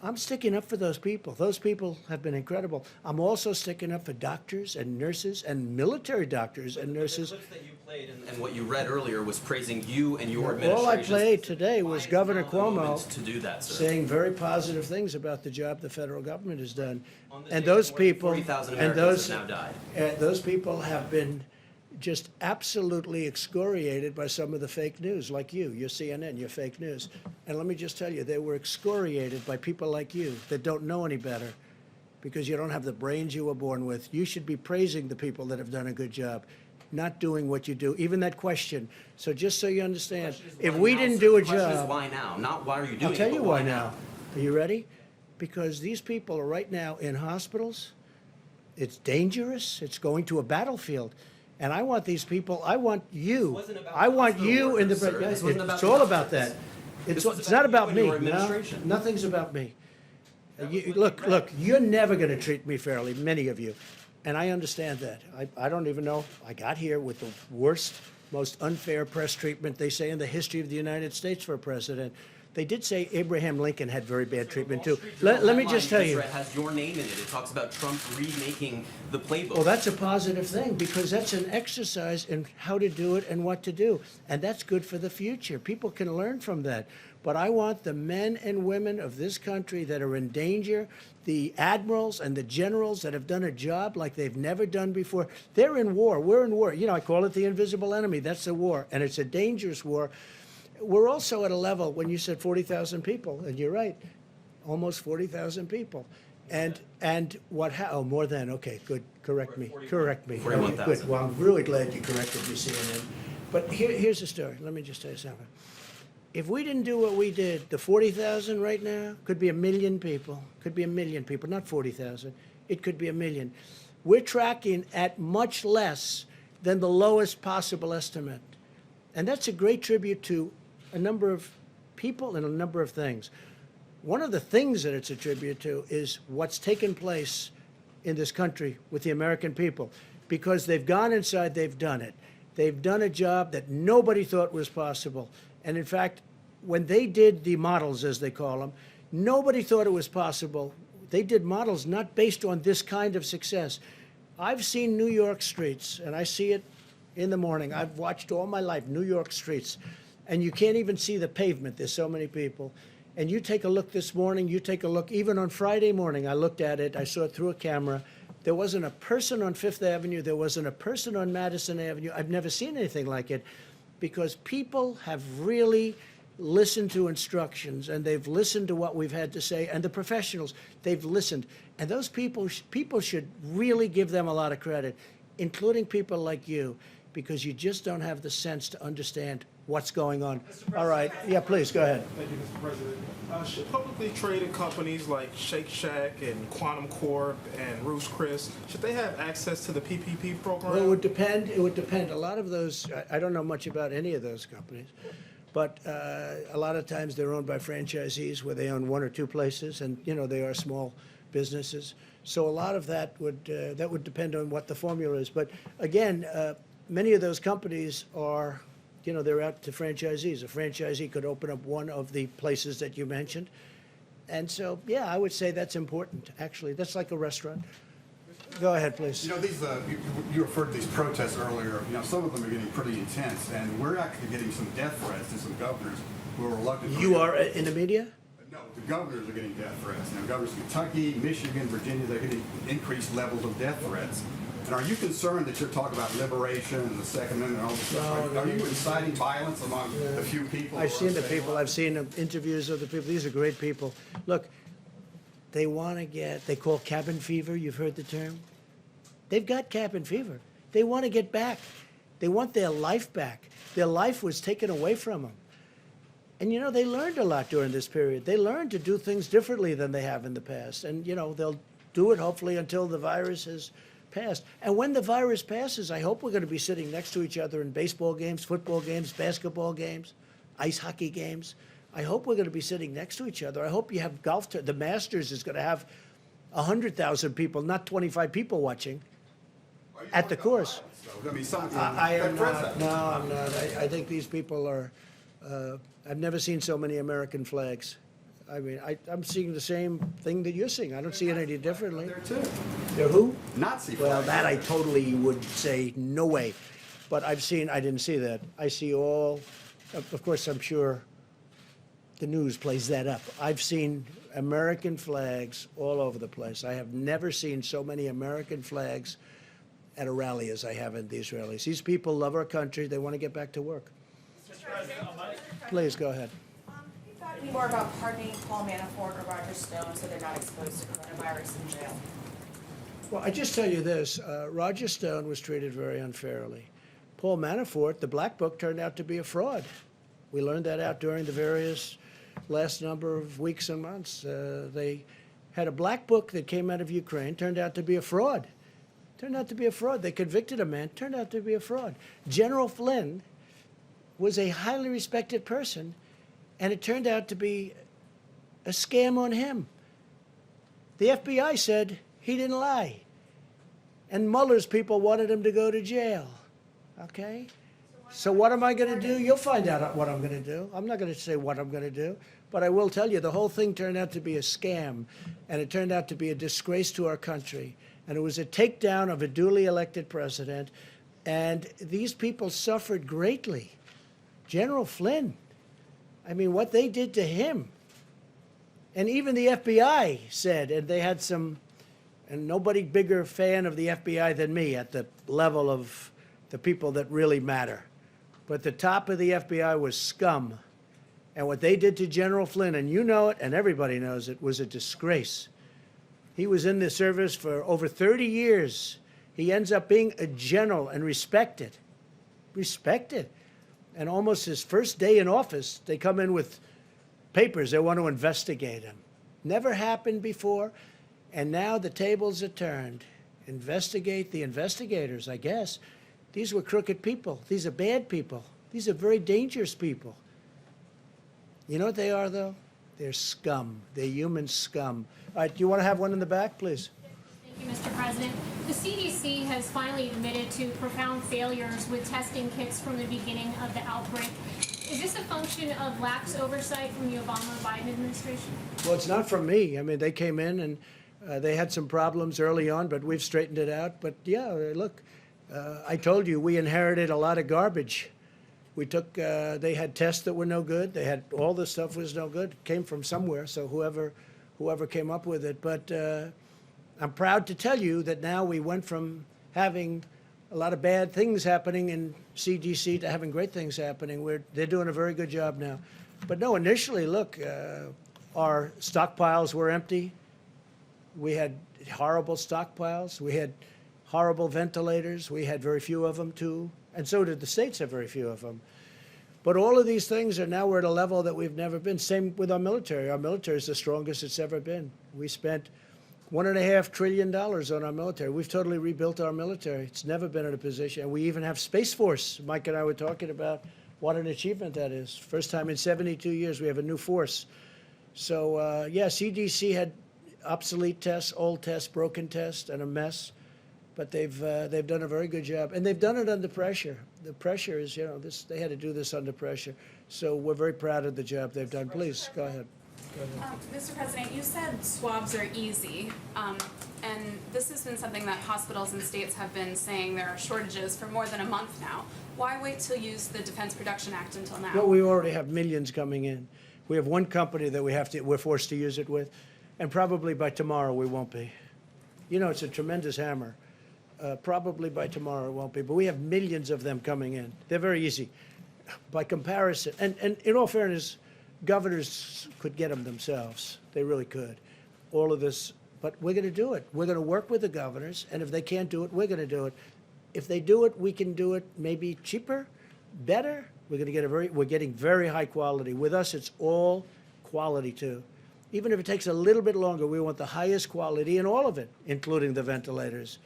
I'm sticking up for those people. Those people have been incredible. I'm also sticking up for doctors and nurses and military doctors and nurses. The clips that you played and what you read earlier was praising you and your administration. All I played today was Governor Cuomo to do that, sir. saying very positive things about the job the federal government has done. On the And day those more than people, 40,000 and Americans have now died. those people have been just absolutely excoriated by some of the fake news, like you. You're CNN, you're fake news. And let me just tell you, they were excoriated by people like you that don't know any better because you don't have the brains you were born with. You should be praising the people that have done a good job, not doing what you do. Even that question. So just so you understand, if we didn't do a The question is job... why now? Not why are you doing it, I'll tell you but why now. Are you ready? Because these people are right now in hospitals. It's dangerous. It's going to a battlefield. And I want these people, I want you, wasn't about I want hospital you in the, workers, sir. This wasn't about it's the all about doctors. that. This It's was not about about you me. and your No, administration. nothing's about me. Look, you're never going to treat me fairly, many of you, and I understand that. I don't even know, I got here with the worst, most unfair press treatment, they say, in the history of the United States for a president. They did say Abraham Lincoln had very bad treatment, too. Let me just tell you. It has your name in it. It talks about Trump remaking the playbook. Well, that's a positive thing, because that's an exercise in how to do it and what to do. And that's good for the future. People can learn from that. But I want the men and women of this country that are in danger, the admirals and the generals that have done a job like they've never done before. They're in war. We're in war. You know, I call it the invisible enemy. That's a war, and it's a dangerous war. We're also at a level, when you said 40,000 people, and you're right, almost 40,000 people. And what, oh, more than, okay, good, correct me. Okay, 41,000. good. Well, I'm really glad you corrected me, CNN. But here's the story. Let me just tell you something. If we didn't do what we did, the 40,000 right now could be 1 million people. Could be 1 million people, not 40,000. It could be 1 million. We're tracking at much less than the lowest possible estimate. And that's a great tribute to a number of people and a number of things. One of the things that it's a tribute to is what's taken place in this country with the American people. Because they've gone inside, they've done it. They've done a job that nobody thought was possible. And in fact, when they did the models, as they call them, nobody thought it was possible. They did models not based on this kind of success. I've seen New York streets, and I see it in the morning. I've watched all my life New York streets, and you can't even see the pavement. There's so many people. And you take a look this morning, you take a look, even on Friday morning, I looked at it, I saw it through a camera. There wasn't a person on Fifth Avenue, there wasn't a person on Madison Avenue. I've never seen anything like it, because people have really listened to instructions, and they've listened to what we've had to say, and the professionals, they've listened. And those people should really give them a lot of credit, including people like you, because you just don't have the sense to understand what's going on. All right, yeah, please, go ahead. Thank you, Mr. President. Should publicly traded companies like Shake Shack and Quantum Corp and Ruth's Chris, should they have access to the PPP program? Well, it would depend. It would depend. A lot of those, I don't know much about any of those companies, but a lot of times they're owned by franchisees where they own 1 or 2 places, and you know they are small businesses. So a lot of that would depend on what the formula is. But again, many of those companies are, you know, they're out to franchisees. A franchisee could open up one of the places that you mentioned. And so, yeah, I would say that's important, actually. That's like a restaurant. Go ahead, please. You know, these, you referred to these protests earlier. You know, some of them are getting pretty intense, and we're actually getting some death threats to some governors who are reluctant. You are in the media? No, the governors are getting death threats. Now, governors of Kentucky, Michigan, Virginia, they're getting increased levels of death threats. And are you concerned that you're talking about liberation and the Second Amendment and all this stuff? No, are you inciting violence among the few people? I've seen the people. I've seen interviews of the people. These are great people. Look, they want to get, they call cabin fever. You've heard the term? They've got cabin fever. They want to get back. They want their life back. Their life was taken away from them. And, you know, they learned a lot during this period. They learned to do things differently than they have in the past. And, you know, they'll do it hopefully until the virus has passed. And when the virus passes, I hope we're going to be sitting next to each other in baseball games, football games, basketball games, ice hockey games. I hope we're going to be sitting next to each other. I hope you have golf. The Masters is going to have 100,000 people, not 25 people watching at the course. I mean, I am not. No, I'm not. I think these people are. I've never seen so many American flags. I mean, I'm seeing the same thing that you're seeing. I don't see it any differently. There too. They're who? Nazi Well, flags. that I totally would say no way. But I didn't see that. I see all, of course, I'm sure the news plays that up. I've seen American flags all over the place. I have never seen so many American flags at a rally as I have in these rallies. These people love our country. They want to get back to work. Please, go ahead. Thought any more about pardoning Paul Manafort or Roger Stone so they're not exposed to coronavirus in jail? Well, I just tell you this, Roger Stone was treated very unfairly. Paul Manafort, the Black Book, turned out to be a fraud. We learned that out during the various last number of weeks and months. They had a Black Book that came out of Ukraine, turned out to be a fraud. Turned out to be a fraud. They convicted a man, turned out to be a fraud. General Flynn was a highly respected person, and it turned out to be a scam on him. The FBI said he didn't lie. And Mueller's people wanted him to go to jail. Okay? So what am I going to do? You'll find out what I'm going to do. I'm not going to say what I'm going to do, but I will tell you the whole thing turned out to be a scam, and it turned out to be a disgrace to our country. And it was a takedown of a duly elected president, and these people suffered greatly. General Flynn, I mean, what they did to him. And even the FBI said, and they had some, and nobody bigger fan of the FBI than me at the level of the people that really matter. But the top of the FBI was scum. And what they did to General Flynn, and you know it, and everybody knows it, was a disgrace. He was in the service for over 30 years. He ends up being a general and respected. Respected. And almost his first day in office, they come in with papers. They want to investigate him. Never happened before. And now the tables are turned. Investigate the investigators, I guess. These were crooked people. These are bad people. These are very dangerous people. You know what they are, though? They're scum. They're human scum. All right, do you want to have one in the back, please? Thank you, Mr. President. The CDC has finally admitted to profound failures with testing kits from the beginning of the outbreak. Is this a function of lax oversight from the Obama-Biden administration? Well, it's not from me. I mean, they came in and they had some problems early on, but we've straightened it out. But yeah, look, I told you we inherited a lot of garbage. We took, they had tests that were no good. They had, all the stuff was no good. It came from somewhere, so whoever came up with it. But I'm proud to tell you that now we went from having a lot of bad things happening in CDC to having great things happening. They're doing a very good job now. But no, initially, look, our stockpiles were empty. We had horrible stockpiles. We had horrible ventilators. We had very few of them, too. And so did the states have very few of them. But all of these things are now we're at a level that we've never been. Same with our military. Our military is the strongest it's ever been. We spent $1.5 trillion on our military. We've totally rebuilt our military. It's never been in a position. And we even have Space Force. Mike and I were talking about what an achievement that is. First time in 72 years we have a new force. So, yeah, CDC had obsolete tests, old tests, broken tests, and a mess. But they've done a very good job. And they've done it under pressure. The pressure is, you know, they had to do this under pressure. So we're very proud of the job they've done. Please, go ahead. Mr. President, you said swabs are easy, and this has been something that hospitals and states have been saying there are shortages for more than a month now. Why wait to use the Defense Production Act until now? Well, we already have millions coming in. We have one company that we're forced to use it with, and probably by tomorrow we won't be. You know, it's a tremendous hammer. Probably by tomorrow it won't be, but we have millions of them coming in. They're very easy by comparison. And in all fairness, governors could get them themselves. They really could. All of this, but we're going to do it. We're going to work with the governors, and if they can't do it, we're going to do it. If they do it, we can do it maybe cheaper, better. We're going to get we're getting very high quality. With us, it's all quality too. Even if it takes a little bit longer, we want the highest quality in all of it, including the ventilators.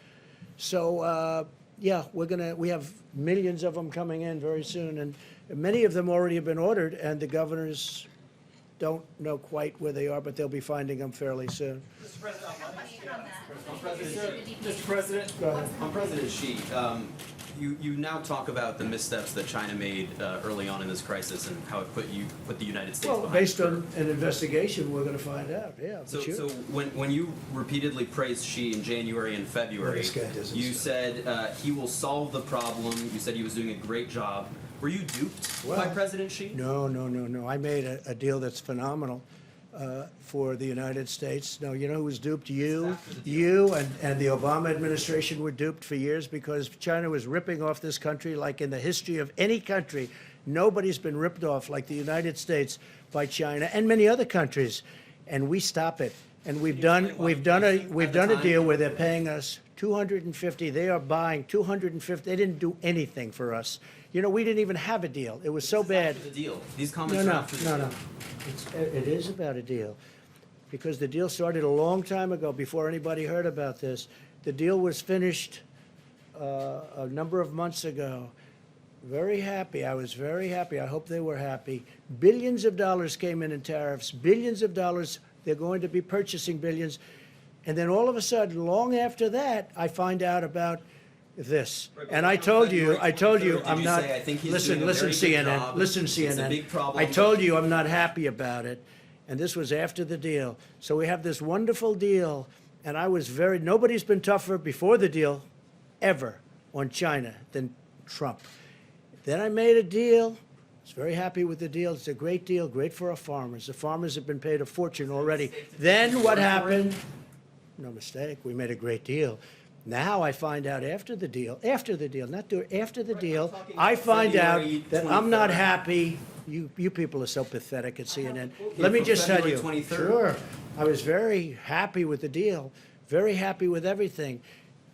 So, yeah, we have millions of them coming in very soon, and many of them already have been ordered, and the governors don't know quite where they are, but they'll be finding them fairly soon. Mr. President, on President Xi, you now talk about the missteps that China made early on in this crisis and how it put the United States Well, behind based the on an investigation, we're going to find out, yeah. So, sure. so when you repeatedly praised Xi in January and February, This guy doesn't you stop. said he will solve the problem. You said he was doing a great job. Were you duped by President Xi? No. I made a deal that's phenomenal for the United States. No, you know who was duped? You and the Obama administration were duped for years because China was ripping off this country like in the history of any country. Nobody's been ripped off like the United States by China and many other countries, and we stop it. And we've done a deal where they're paying us $250. They are buying $250. They didn't do anything for us. You know, we didn't even have a deal. It was so bad. The deal. These comments are after the deal. No. It is about a deal, because the deal started a long time ago before anybody heard about this. The deal was finished a number of months ago. Very happy. I was very happy. I hope they were happy. Billions of dollars came in tariffs. Billions of dollars. They're going to be purchasing billions. And then all of a sudden, long after that, I find out about this. And I told you, I'm not, I think he's listen, doing a listen, very good CNN, job. listen, It's a CNN. big problem. I told you I'm not happy about it. And this was after the deal. So we have this wonderful deal. And I was nobody's been tougher before the deal ever on China than Trump. Then I made a deal. I was very happy with the deal. It's a great deal, great for our farmers. The farmers have been paid a fortune already. Then what happened? No mistake, we made a great deal. Now I find out after the deal, not during, after the deal, I find out February that I'm not 23rd. happy. You people are so pathetic at CNN. Let me just tell you. February 23rd. Sure. I was very happy with the deal, very happy with everything.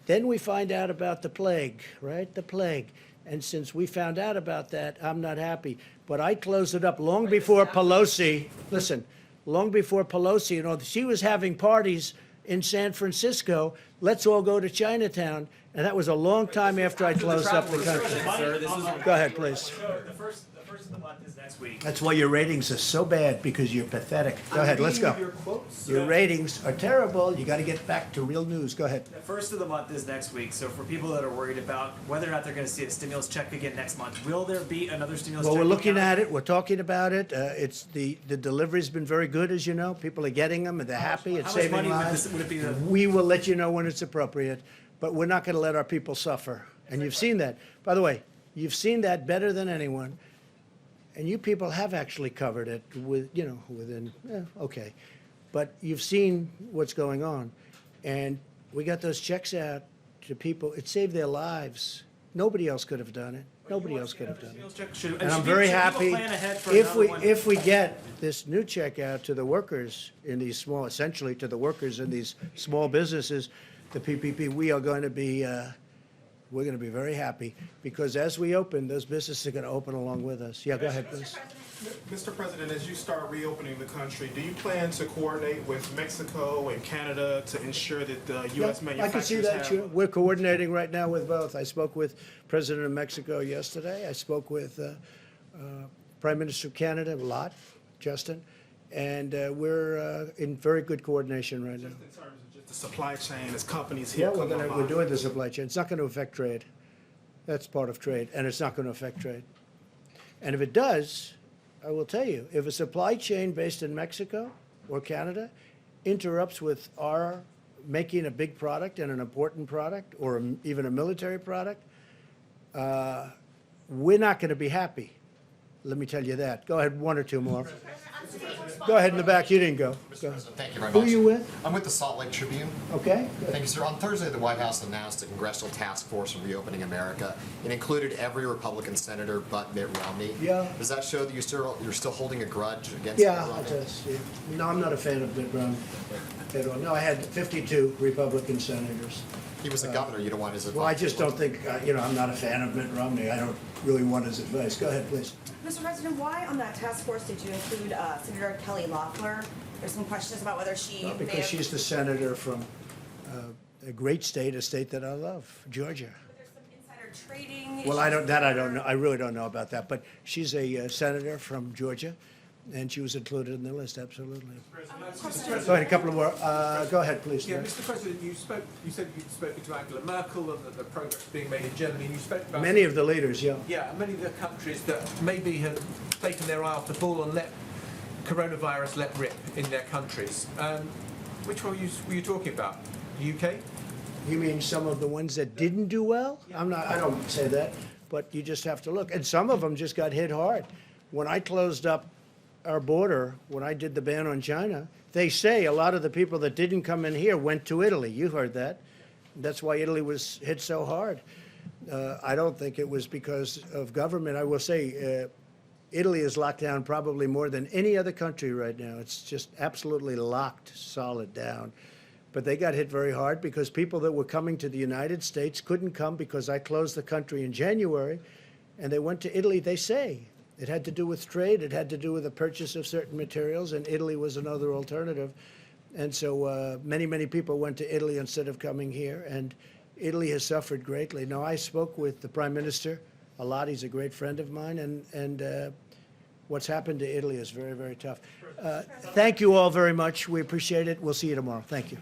Then we find out about the plague, right? The plague. And since we found out about that, I'm not happy. But I closed it up long before Pelosi. Listen, long before Pelosi, she was having parties in San Francisco. Let's all go to Chinatown. And that was a long time after I closed up the country. Sir, this is Go ahead, please. So the first of the month is next week. That's why your ratings are so bad, because you're pathetic. Go ahead, let's go. Your quotes. Your ratings are terrible. You got to get back to real news. Go ahead. The first of the month is next week. So for people that are worried about whether or not they're going to see a stimulus check again next month, will there be another stimulus Well, check? we're looking coming out? at it. We're talking about it. It's the delivery's been very good, as you know. People are getting them, and they're happy. It's How much saving money lives. would it be? We will let you know when it's appropriate, but we're not going to let our people suffer. And you've seen that. By the way, you've seen that better than anyone. And you people have actually covered it within, okay. But you've seen what's going on. And we got those checks out to people. It saved their lives. Nobody else could have done it. Nobody else could have done it. And I'm very happy if we get this new check out to the workers in these small, essentially to the workers in these small businesses, the PPP, we are going to be, we're going to be very happy, because as we open, those businesses are going to open along with us. Yeah, go ahead, please. Mr. President, as you start reopening the country, do you plan to coordinate with Mexico and Canada to ensure that the U.S. Yeah, manufacturers I can see that, have... sure. We're coordinating right now with both. I spoke with President of Mexico yesterday. I spoke with Prime Minister of Canada, Justin, and we're in very good coordination right now. In terms of just the supply chain, as companies Yeah, here come we're online. doing the supply chain. It's not going to affect trade. That's part of trade, and it's not going to affect trade. And if it does, I will tell you, if a supply chain based in Mexico or Canada interrupts with our making a big product and an important product, or even a military product, we're not going to be happy. Let me tell you that. Go ahead, one or two more. Go ahead in the back. You didn't go. Go ahead. Thank you very Who much. are you with? I'm with the Salt Lake Tribune. Okay. Thank you, sir. On Thursday, the White House announced a congressional task force on reopening America. It included every Republican senator but Mitt Romney. Yeah. Does that show that you're still holding a grudge against Yeah, Mitt Romney? it does. Yeah. No, I'm not a fan of Mitt Romney at all. No, I had 52 Republican senators. He was a governor. You don't want his advice. Well, I just don't think, I'm not a fan of Mitt Romney. I don't really want his advice. Go ahead, please. Mr. President, why on that task force did you include Senator Kelly Loeffler? There's some questions about whether she may Because have... she's the senator from a great state, a state that I love, Georgia. Insider trading. Well, I don't know. I really don't know about that. But she's a senator from Georgia, and she was included in the list, absolutely. Go ahead, a couple of more. Go ahead, please. Yeah, Nick. Mr. President, you said you spoke to Angela Merkel and the progress being made in Germany, and you spoke about Many of the leaders, yeah. Yeah, many of the countries that maybe have taken their eye off the ball and let coronavirus let rip in their countries. Which one were you talking about? The UK? You mean some of the ones that didn't do well? I don't say that, but you just have to look. And some of them just got hit hard. When I closed up our border, when I did the ban on China, they say a lot of the people that didn't come in here went to Italy. You heard that. That's why Italy was hit so hard. I don't think it was because of government. I will say Italy is locked down probably more than any other country right now. It's just absolutely locked solid down. But they got hit very hard because people that were coming to the United States couldn't come because I closed the country in January, and they went to Italy, they say. It had to do with trade. It had to do with the purchase of certain materials, and Italy was another alternative. And so many, many people went to Italy instead of coming here. And Italy has suffered greatly. No, I spoke with the Prime Minister a lot. He's a great friend of mine, and what's happened to Italy is very, very tough. Thank you all very much. We appreciate it. We'll see you tomorrow. Thank you.